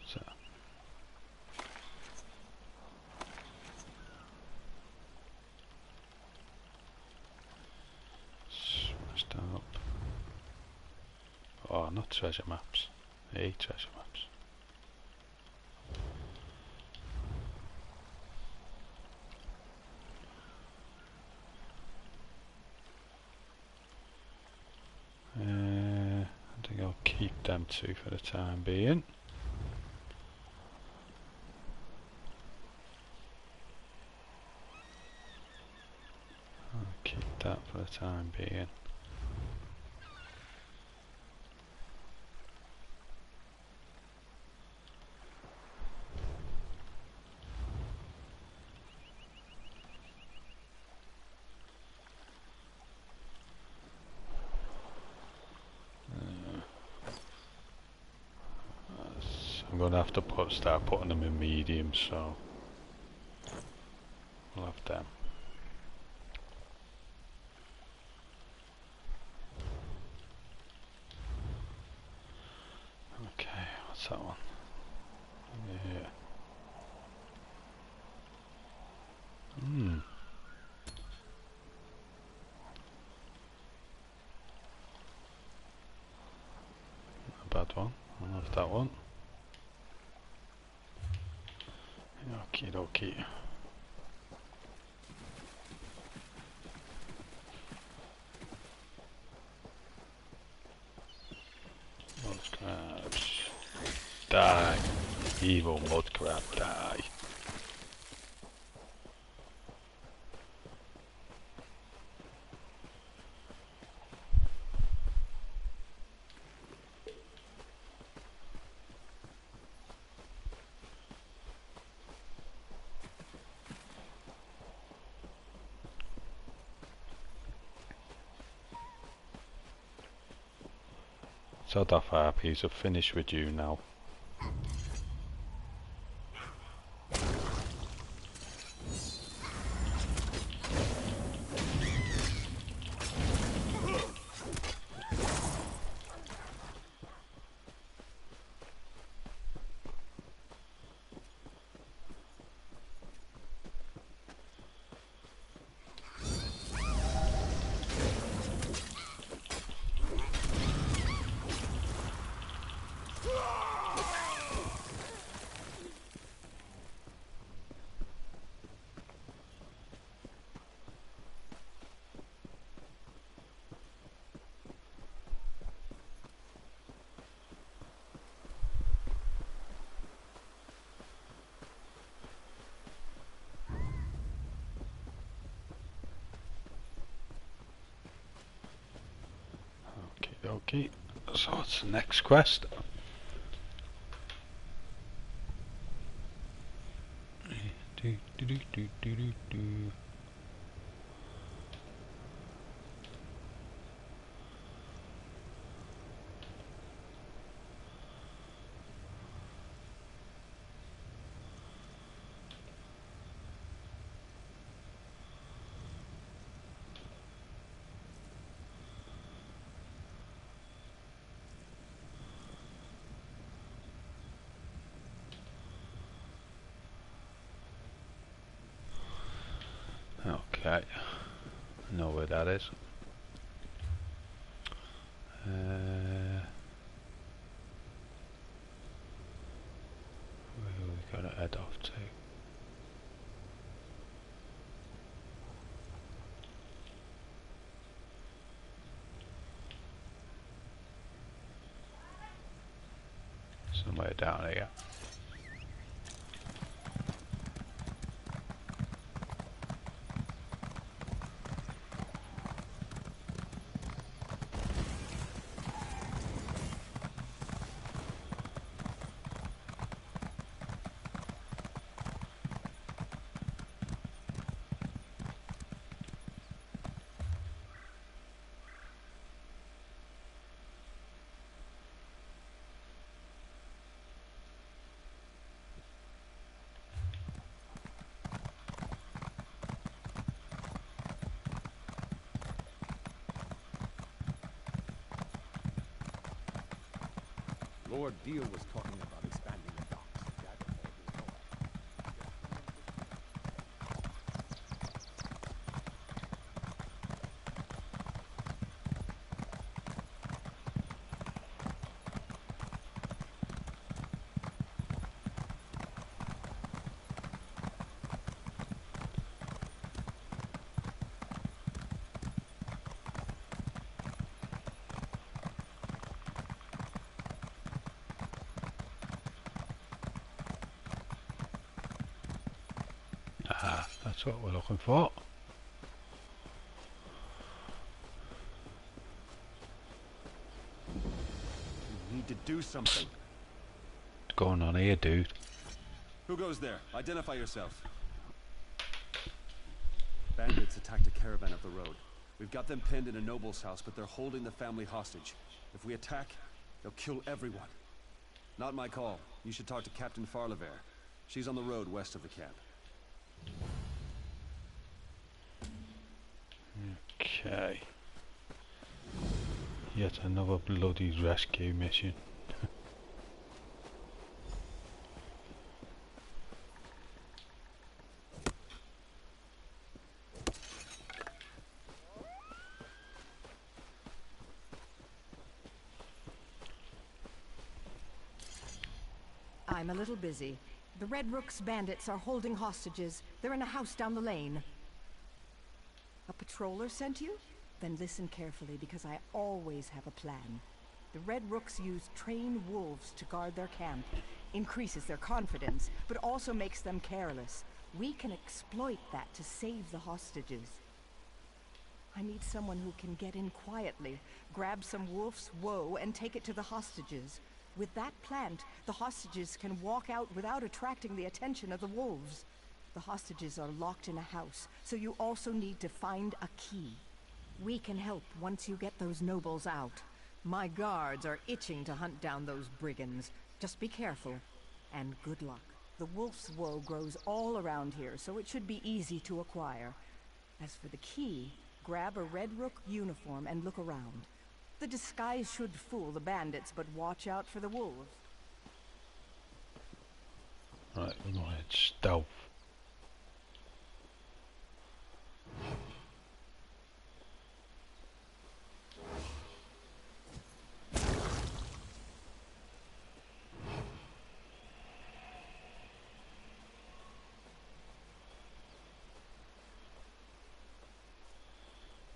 So. Smashed up. Oh, not treasure maps. Hey, treasure maps. I think I'll keep them two for the time being. I'll keep that for the time being. I'm going to have to start putting them in medium, so we'll have them. Okay, what's that one? Yeah. Not a bad one. that one. Okie dokie. Mud crabs. Die. Evil mud crab, die. So that harpies have finished with you now. Okay, so what's the next quest? Okay, I know where that is. Where are we gonna head off to? Somewhere down here. Lord Deal was talking about expanding the docks. Ah, that's what we're looking for. We need to do something. What's going on here, dude? Who goes there? Identify yourself. Bandits attacked a caravan up the road. We've got them pinned in a noble's house, but they're holding the family hostage. If we attack, they'll kill everyone. Not my call. You should talk to Captain Farlever. She's on the road west of the camp. Okay. Yet another bloody rescue mission. I'm a little busy. The Red Rook's bandits are holding hostages. They're in a house down the lane. A patroller sent you? Then listen carefully, because I always have a plan. The Red Rooks use trained wolves to guard their camp. Increases their confidence, but also makes them careless. We can exploit that to save the hostages. I need someone who can get in quietly, grab some wolf's woe, and take it to the hostages. With that plant, the hostages can walk out without attracting the attention of the wolves. The hostages are locked in a house, so you also need to find a key. We can help once you get those nobles out. My guards are itching to hunt down those brigands. Just be careful, and good luck. The wolf's woe grows all around here, so it should be easy to acquire. As for the key, grab a Red Rook uniform and look around. The disguise should fool the bandits, but watch out for the wolves. Right, we're going to stealth.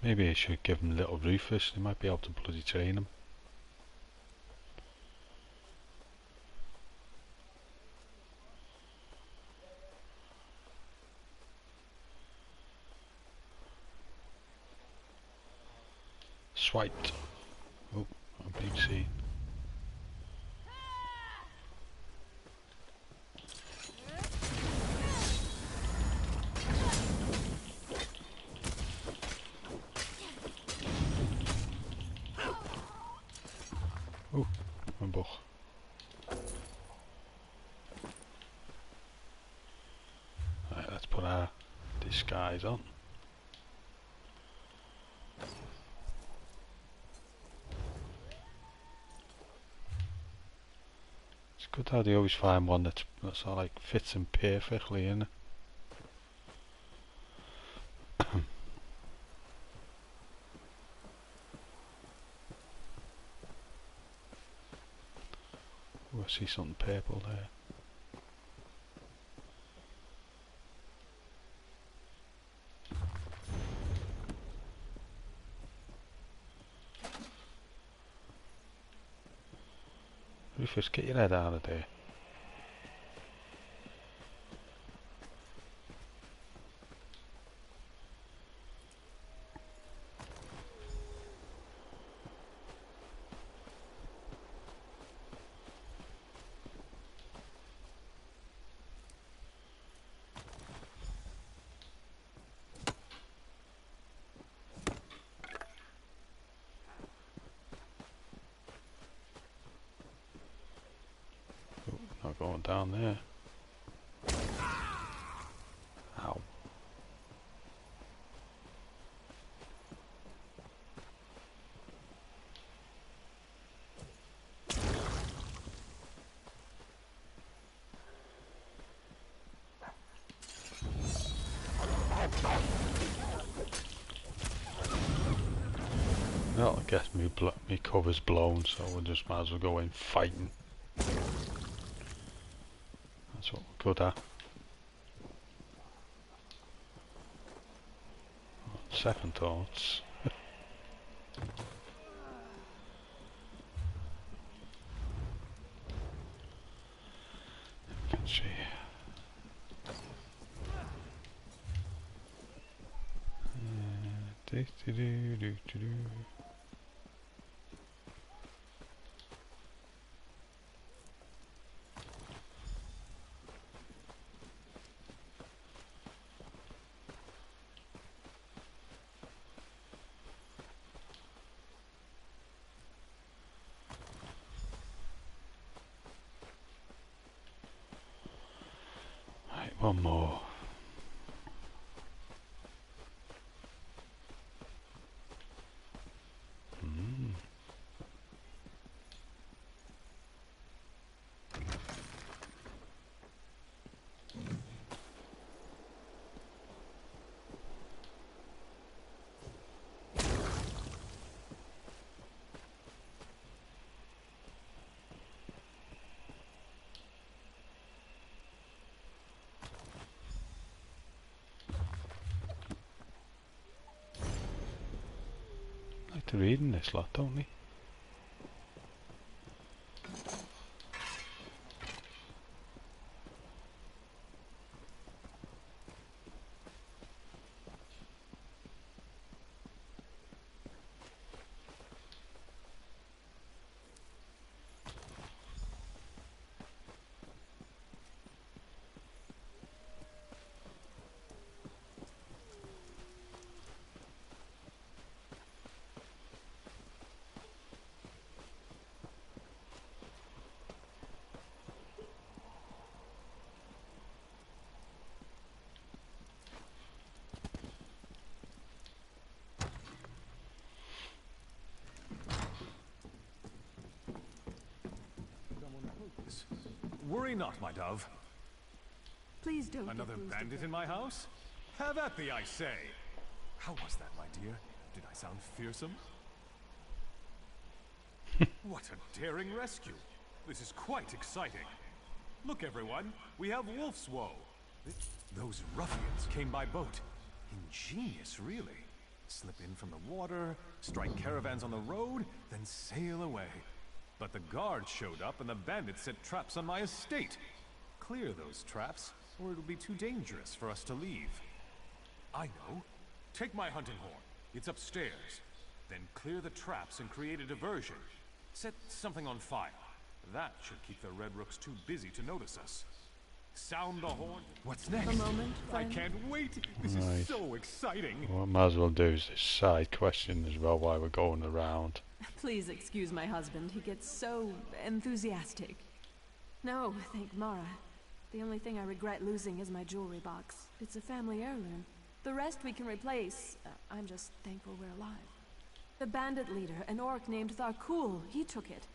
Maybe I should give them little Rufus, they might be able to bloody train him. Swiped. Oh, I'm being seen. Oh, mijn bocht. Right, let's put our disguise on. It's good how they always find one that's like fits them perfectly in. Oh, I see something purple there. Rufus, get your head out of there. Not going down there. Ow. Well, I guess me cover's blown, so we just might as well go in fighting. That's what we're good at. Second thoughts. Infantry. Right, one more. to reading this lot, don't they? Worry not, my dove. Please don't. Another bandit in my house? Have at thee, I say. How was that, my dear? Did I sound fearsome? What a daring rescue. This is quite exciting. Look, everyone, we have Wolf's Woe. Those ruffians came by boat. Ingenious, really. Slip in from the water, strike caravans on the road, then sail away. But the guards showed up and the bandits set traps on my estate. Clear those traps, or it'll be too dangerous for us to leave. I know. Take my hunting horn. It's upstairs. Then clear the traps and create a diversion. Set something on fire. That should keep the Red Rooks too busy to notice us. Sound the horn. What's next? A moment, I friend. can't wait. This is so exciting. What I might as well do is this side question as well while we're going around. Please excuse my husband. He gets so enthusiastic. No, thank Mara. The only thing I regret losing is my jewelry box. It's a family heirloom. The rest we can replace. I'm just thankful we're alive. The bandit leader, an orc named Tharkul, he took it.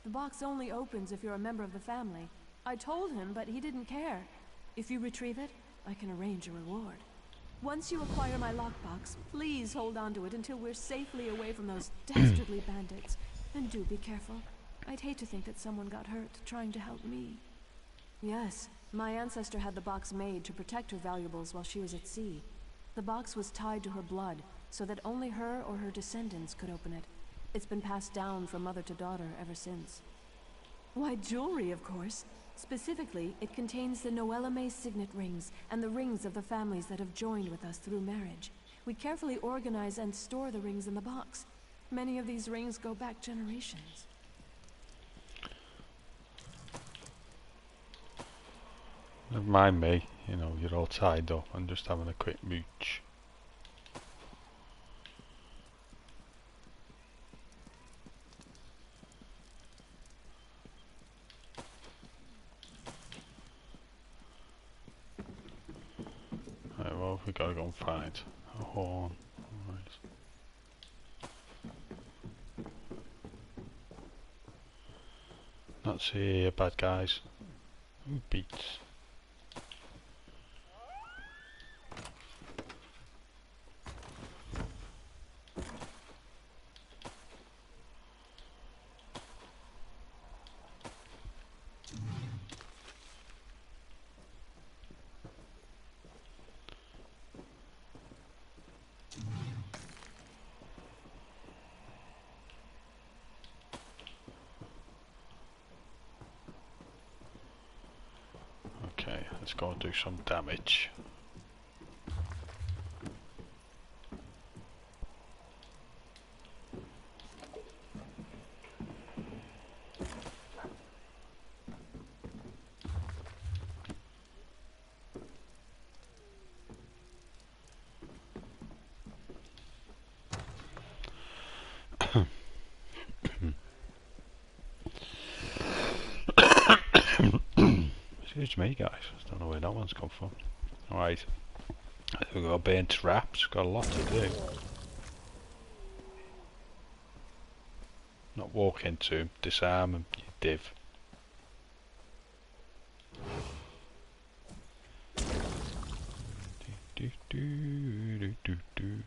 The box only opens if you're a member of the family. I told him, but he didn't care. If you retrieve it, I can arrange a reward. Once you acquire my lockbox, please hold on to it until we're safely away from those dastardly bandits. And do be careful. I'd hate to think that someone got hurt trying to help me. Yes, my ancestor had the box made to protect her valuables while she was at sea. The box was tied to her blood, so that only her or her descendants could open it. It's been passed down from mother to daughter ever since. Why, jewelry, of course. Specifically, it contains the Noelame signet rings and the rings of the families that have joined with us through marriage. We carefully organize and store the rings in the box. Many of these rings go back generations. Never mind me, you know, you're all tied up. I'm just having a quick mooch. Right, well, we gotta go and find a horn. Right. Not see you bad guys. Who beats? Let's go and do some damage. Excuse me guys, I don't know where that one's come from. Alright, we've got to burn traps, got a lot to do. Not walk into him, disarm him, you div. Do, do, do, do, do.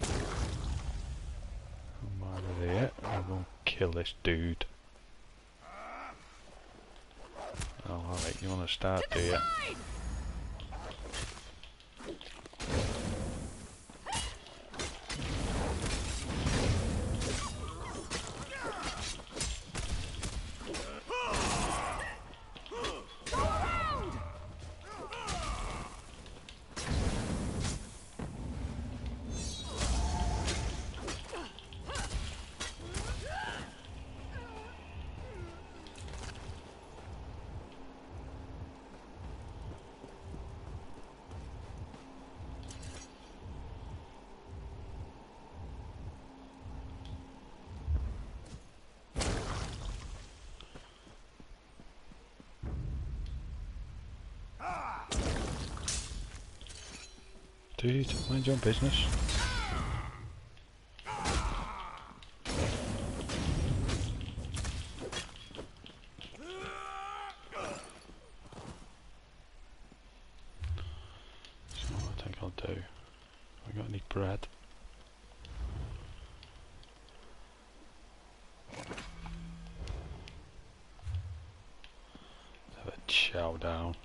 Come out of there, I'm gonna kill this dude. Oh, alright, you want to start, do you? Dude, mind your own business. So what I think I'll do. I got any bread? Let's have a chow down.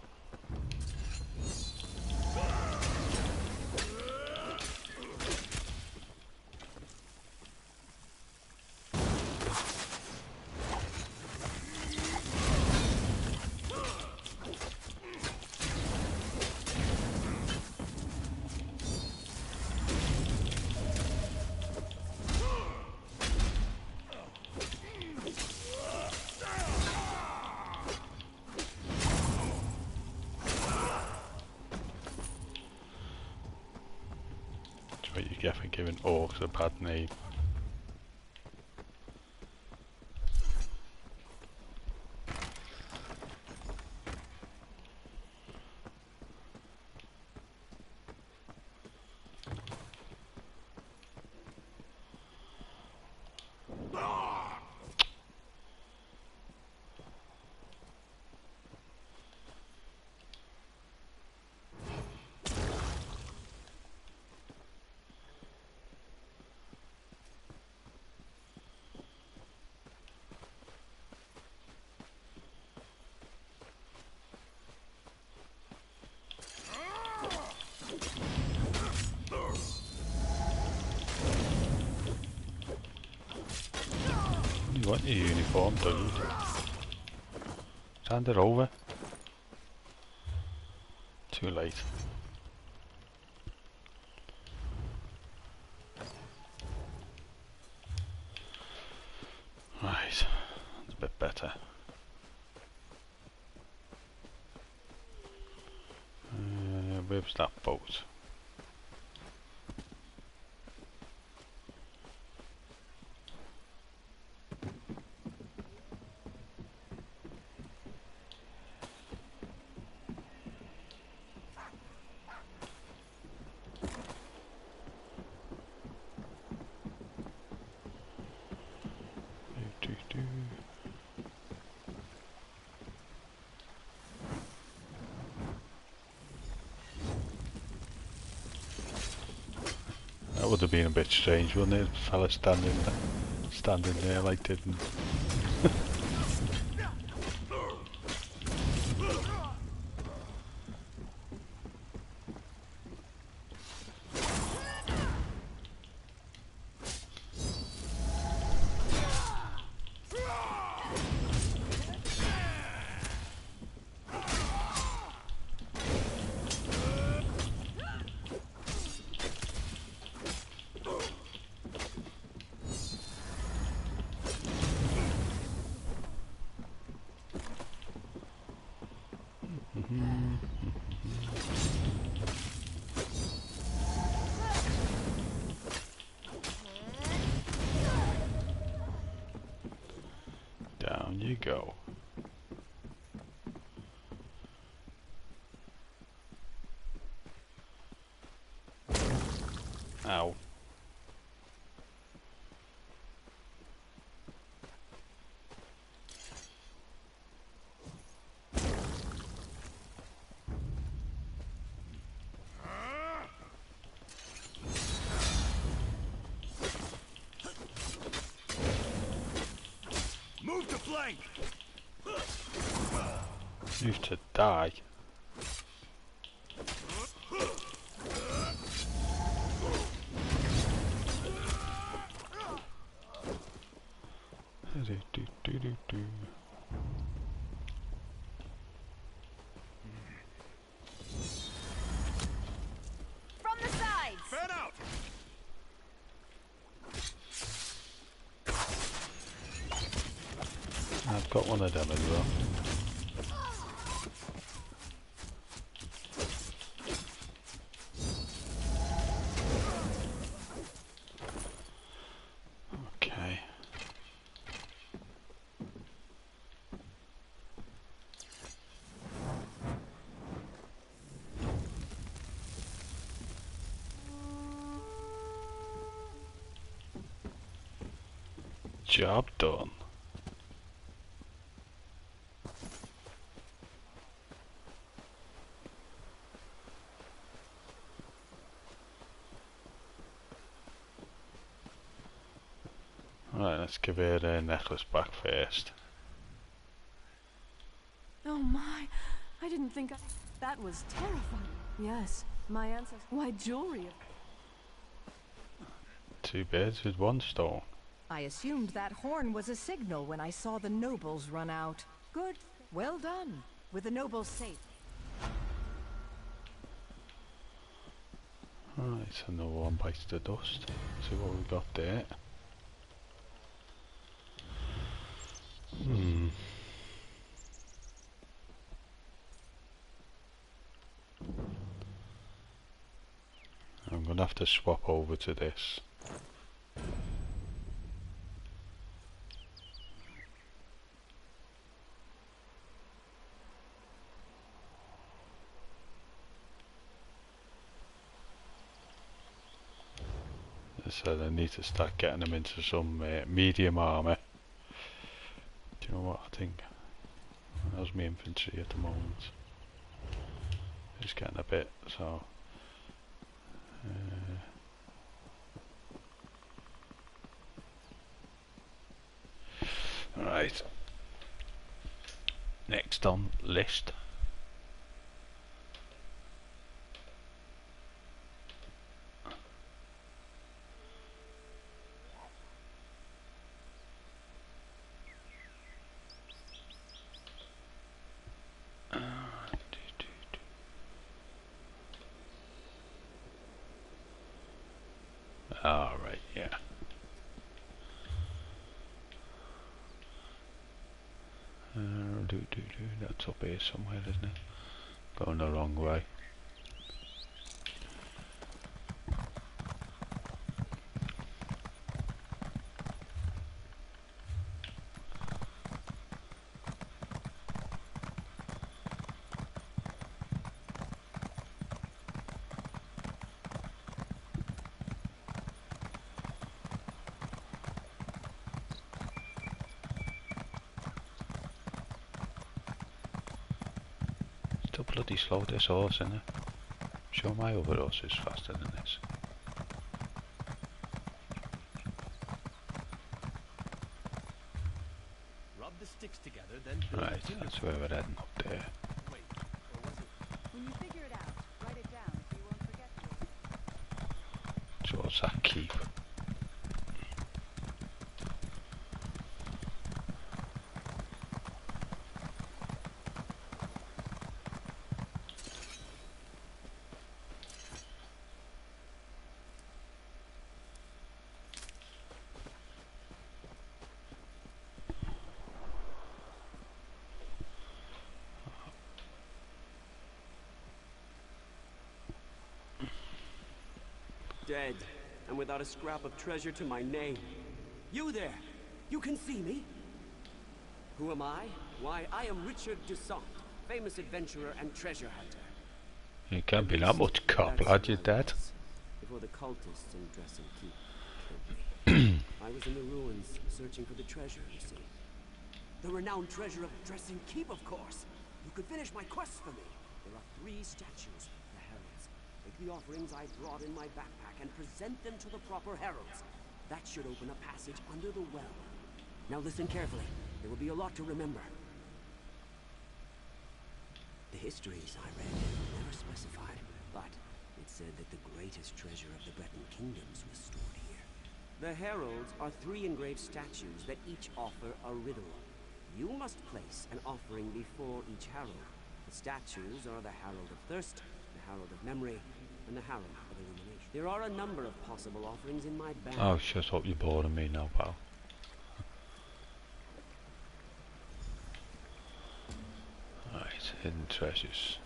What you get for giving orcs a bad name. You want your uniform, dude? Hand it over. Too late. Right, that's a bit better. Where's that boat? That would have been a bit strange, wouldn't it? A fella standing there like didn't. Down you go. Ow. Move to flank! Move to die. From the sides! Fan out! I've got one of them as well. Okay. Job done. Right, let's give her the necklace back first. Oh my, I didn't think that was terrifying. Yes, my ancestors. Why, jewelry. 2 birds with 1 stone. I assumed that horn was a signal when I saw the nobles run out. Good. Well done. With the nobles safe. Right, another one bites the dust. See what we got there. I'm gonna have to swap over to this. So I need to start getting them into some medium armour. Do you know what I think? How's my infantry at the moment? It's getting a bit, so... Right. Next on list. Alright, yeah. That's up here somewhere, isn't it? Going the wrong way. Still bloody slow, this horse, isn't it? I'm sure my other horse is faster than this. Rub the sticks together, then Right, that's where we're heading up there. Wait, or was it? When you figure it out, write it down so you won't forget to. Towards that keep. Dead, and without a scrap of treasure to my name. You there! You can see me? Who am I? Why, I am Richard Dusant, famous adventurer and treasure hunter. You can't be that much cop, lad, you're dead. Before the cultists in Dressing Keep killed me. I was in the ruins, searching for the treasure, you see. The renowned treasure of Dressing Keep, of course. You could finish my quest for me. There are 3 statues. Take the offerings I brought in my backpack and present them to the proper heralds. That should open a passage under the well. Now listen carefully. There will be a lot to remember. The histories I read never specified, but it said that the greatest treasure of the Breton kingdoms was stored here. The heralds are 3 engraved statues that each offer a riddle. You must place an offering before each herald. The statues are the Herald of Thirst, the Herald of Memory, and the Herald of Illumination. There are a number of possible offerings in my bag. Oh, shut up, you're boring me now, pal. Right, hidden treasures.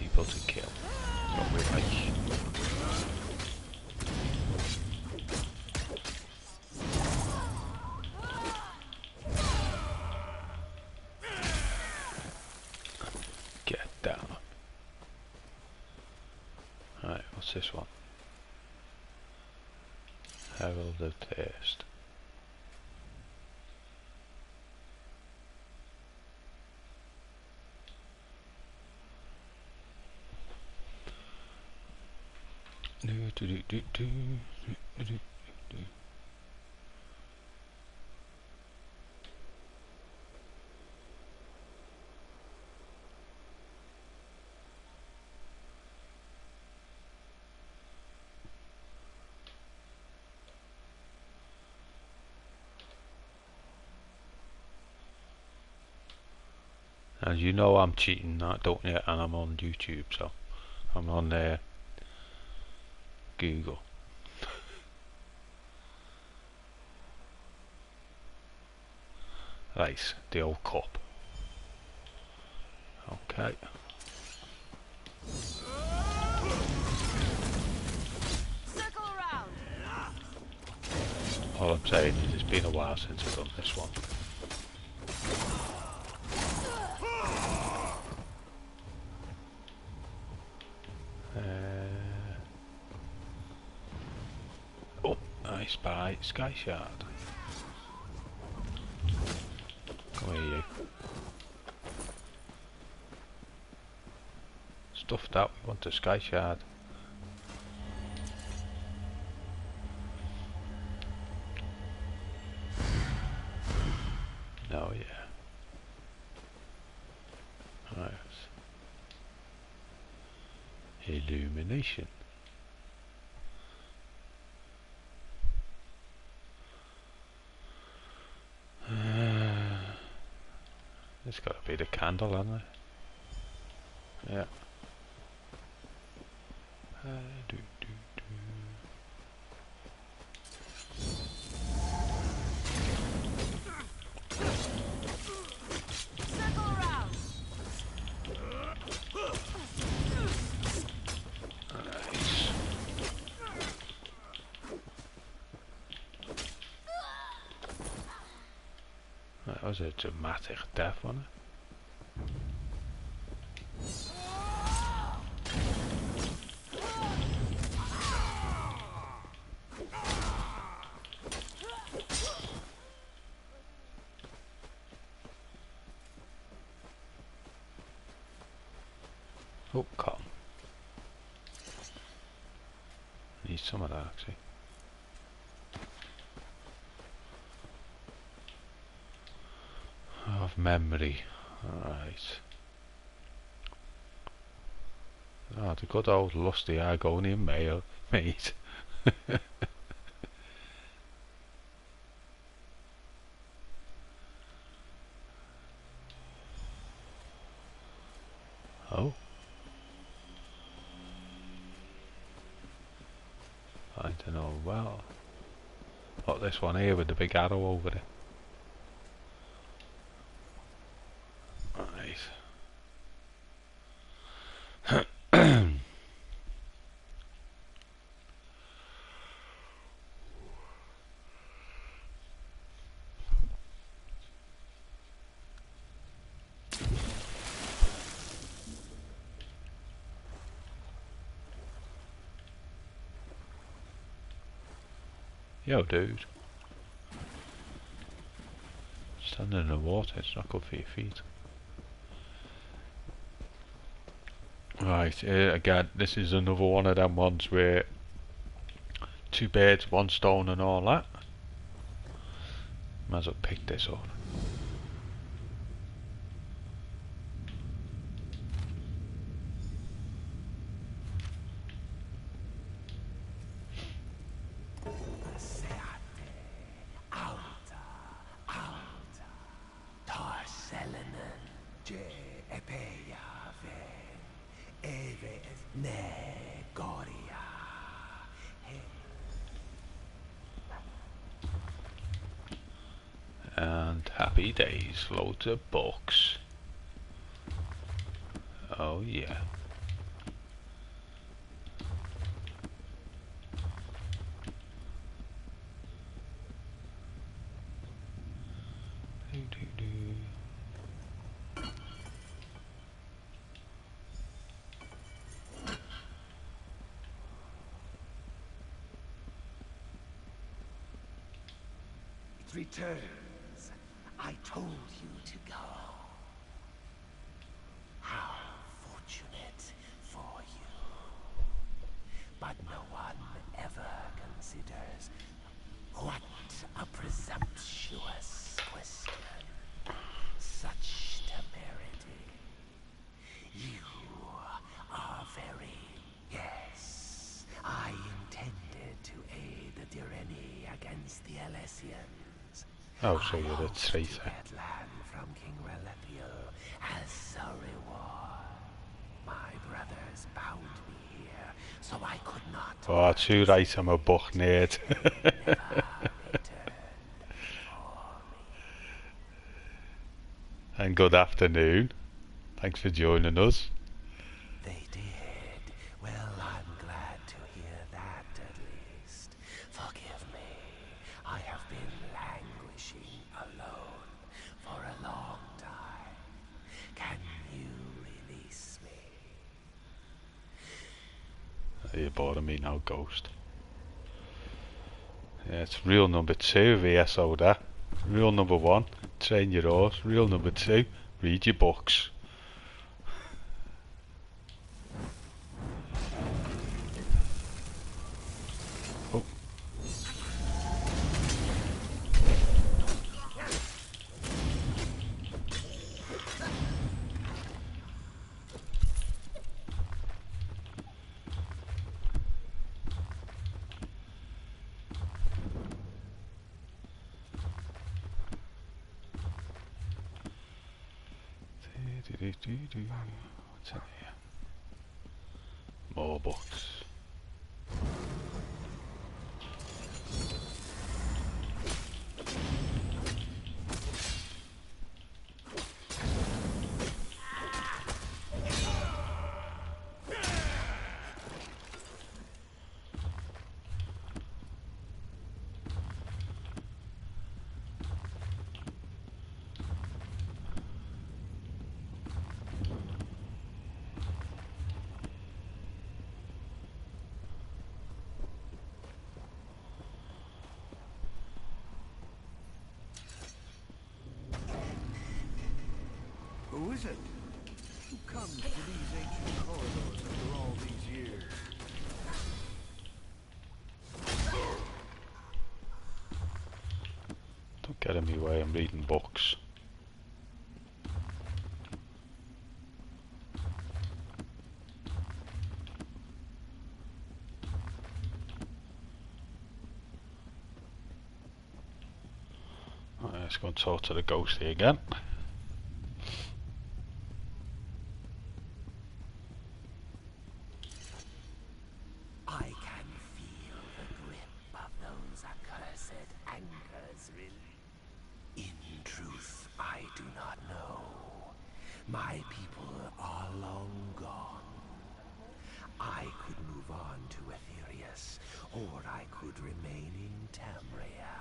People to kill. That's what we like. What's this one? Herald of Taste. And you know I'm cheating that, don't you? And I'm on YouTube, so I'm on Google. Right, the old cup. Okay. Circle around. All I'm saying is it's been a while since I've done this one. Oh, I spy Sky Shard. Come here, you. Stuff that, we want a Sky Shard. No, yeah. Right. Illumination. It's got to be the candle, hasn't it? Yeah. Do, do, do. Circle around. Nice. That was a dramatic death, wasn't it? Oh, cotton. Need some of that, actually. Of memory. Alright. Ah, the good old lusty Argonian male, mate. Oh. I don't know, well. Look, this one here with the big arrow over it. Right. Yo, dude. Standing in the water, it's not good for your feet. Right, again, this is another one of them ones where 2 birds, 1 stone and all that. Might as well pick this up. And happy days, loads of books. Oh yeah. returns. I told you to go. How fortunate for you. But no one ever considers what a presumptuous question. Such temerity. You are very... Yes, I intended to aid the Direni against the Alessians. Oh, so you're a traitor. To get land from King Relethiel as a reward. My brothers bound me here, so I could not... Oh, too right, I'm a book nerd. And good afternoon. Thanks for joining us. They did. Well, I'm glad to hear that at least. Forgive me. I have been languishing alone for a long time. Can you release me? You're boring me now, Ghost. Yeah, it's rule number 2 of ESO that. Rule number 1, train your horse. Rule number 2, read your books. Oh. What's in here? More books. Who is it? Who comes to these ancient corridors after all these years? Don't get in my way, I'm reading books. Right, let's go and talk to the ghosty again. My people are long gone. I could move on to Aetherius, or I could remain in Tamria.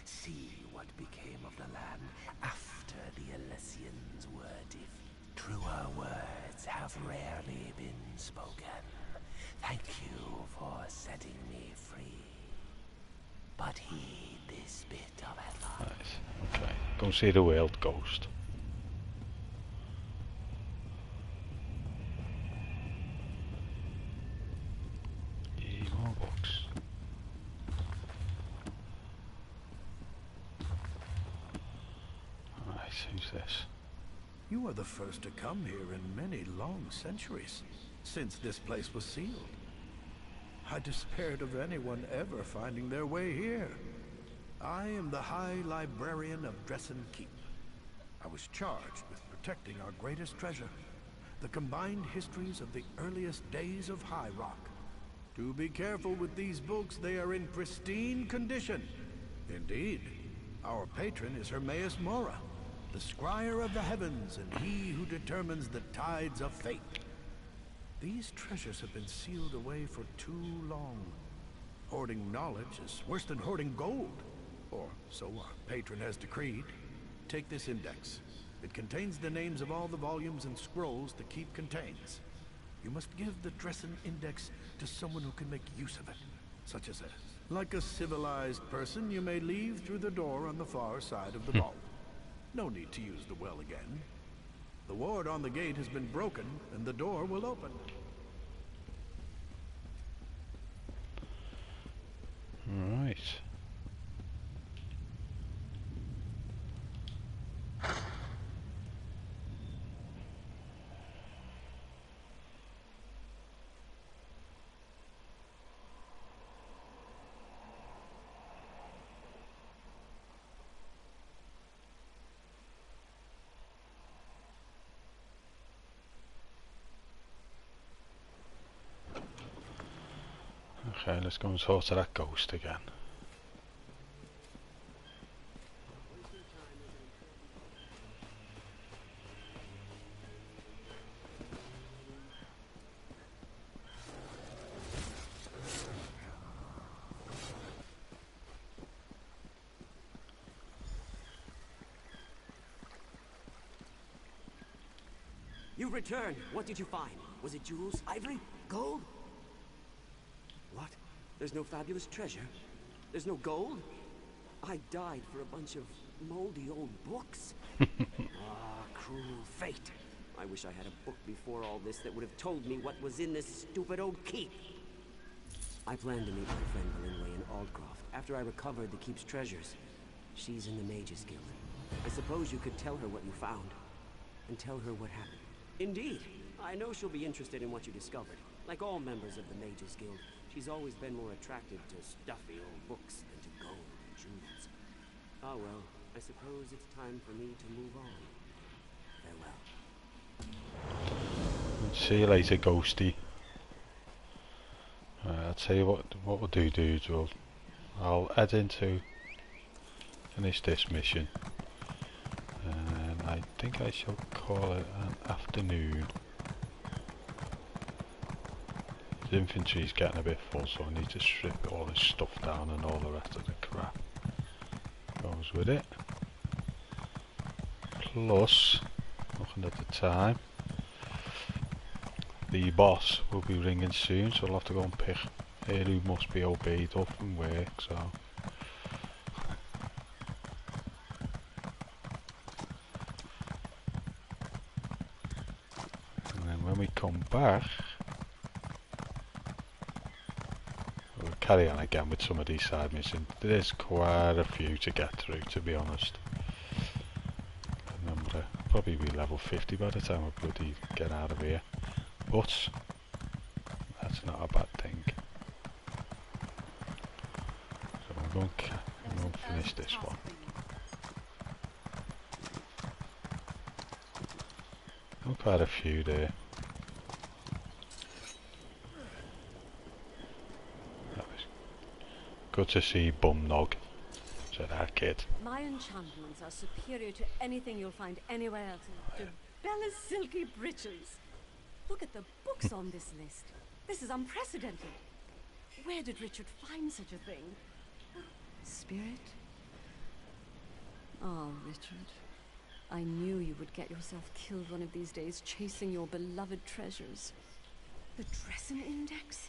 See what became of the land after the Alessians were defeated. Truer words have rarely been spoken. Thank you for setting me free. But heed this bit of advice. Nice. Okay, go see the world, Ghost. More books. Alright, who's this? You are the first to come here in many long centuries, since this place was sealed. I despaired of anyone ever finding their way here. I am the High Librarian of Dresden Keep. I was charged with protecting our greatest treasure, the combined histories of the earliest days of High Rock. Do be careful with these books, they are in pristine condition. Indeed, our patron is Hermaeus Mora, the scryer of the heavens and he who determines the tides of fate. These treasures have been sealed away for too long. Hoarding knowledge is worse than hoarding gold, or so our patron has decreed. Take this index. It contains the names of all the volumes and scrolls the keep contains. You must give the Dresden Index to someone who can make use of it, such as a Like a civilized person, you may leave through the door on the far side of the vault. No need to use the well again. The ward on the gate has been broken, and the door will open. Right. Okay, let's go and talk to that ghost again. You returned. What did you find? Was it jewels, ivory, gold? What? There's no fabulous treasure? There's no gold? I died for a bunch of moldy old books. Ah, cruel fate. I wish I had a book before all this that would have told me what was in this stupid old keep. I plan to meet my friend Glenumbra in Aldcroft after I recovered the keep's treasures. She's in the Mages Guild. I suppose you could tell her what you found, and tell her what happened. Indeed. I know she'll be interested in what you discovered. Like all members of the Mages Guild, she's always been more attracted to stuffy old books than to gold and jewels. Ah well, I suppose it's time for me to move on. Farewell. See you later, Ghosty. I'll tell you what we'll do, dudes. I'll head into finish this mission. And I think I shall call it an afternoon. The infantry's getting a bit full, so I need to strip all this stuff down and all the rest of the crap goes with it. Plus, looking at the time, the boss will be ringing soon, so I'll have to go and pick her who must be obeyed up from work, so. And then when we come back, we'll carry on again with some of these side missions. There's quite a few to get through, to be honest. Remember, I'll probably be level 50 by the time I bloody get out of here. But that's not a bad thing. So I'm going to finish this one. Got quite a few there. That was good to see Bumnog. Said our kid. My enchantments are superior to anything you'll find anywhere else. To Bella's silky breeches. Look at the books on this list. This is unprecedented. Where did Richard find such a thing? Spirit? Oh, Richard. I knew you would get yourself killed one of these days chasing your beloved treasures. The Dresden Index?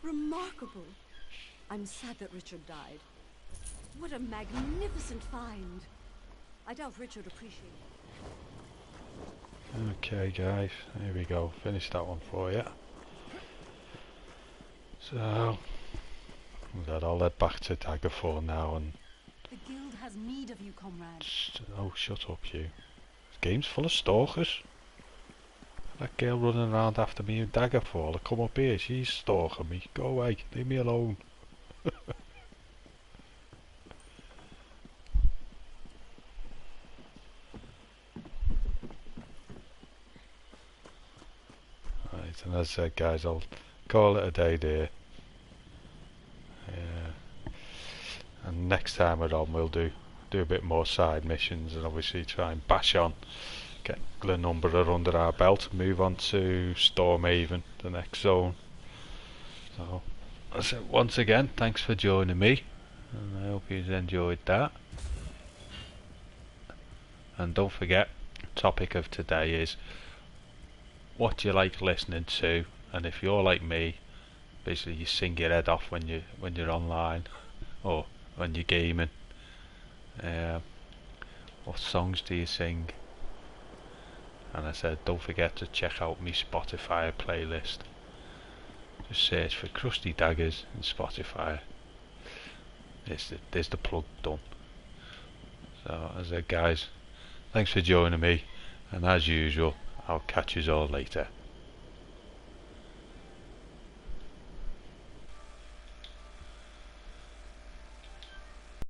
Remarkable. I'm sad that Richard died. What a magnificent find. I doubt Richard appreciated it. Okay guys, here we go, finish that one for you. So, I'll head back to Daggerfall now and... The guild has need of you, comrade. Oh, shut up you. This game's full of stalkers. That girl running around after me in Daggerfall, I come up here, she's stalking me. Go away, leave me alone. And as I said guys, I'll call it a day there. And next time we're on we'll do a bit more side missions and obviously try and bash on, get Glenumbra under our belt and move on to Stormhaven, the next zone. So that's it. Once again, thanks for joining me and I hope you enjoyed that. And don't forget, the topic of today is what do you like listening to, and if you're like me, basically you sing your head off when you're online or when you're gaming. What songs do you sing? And I said, don't forget to check out my Spotify playlist. Just search for Crusty Daggers in Spotify. There's the plug done. So as I said, guys, thanks for joining me, and as usual, I'll catch you all later.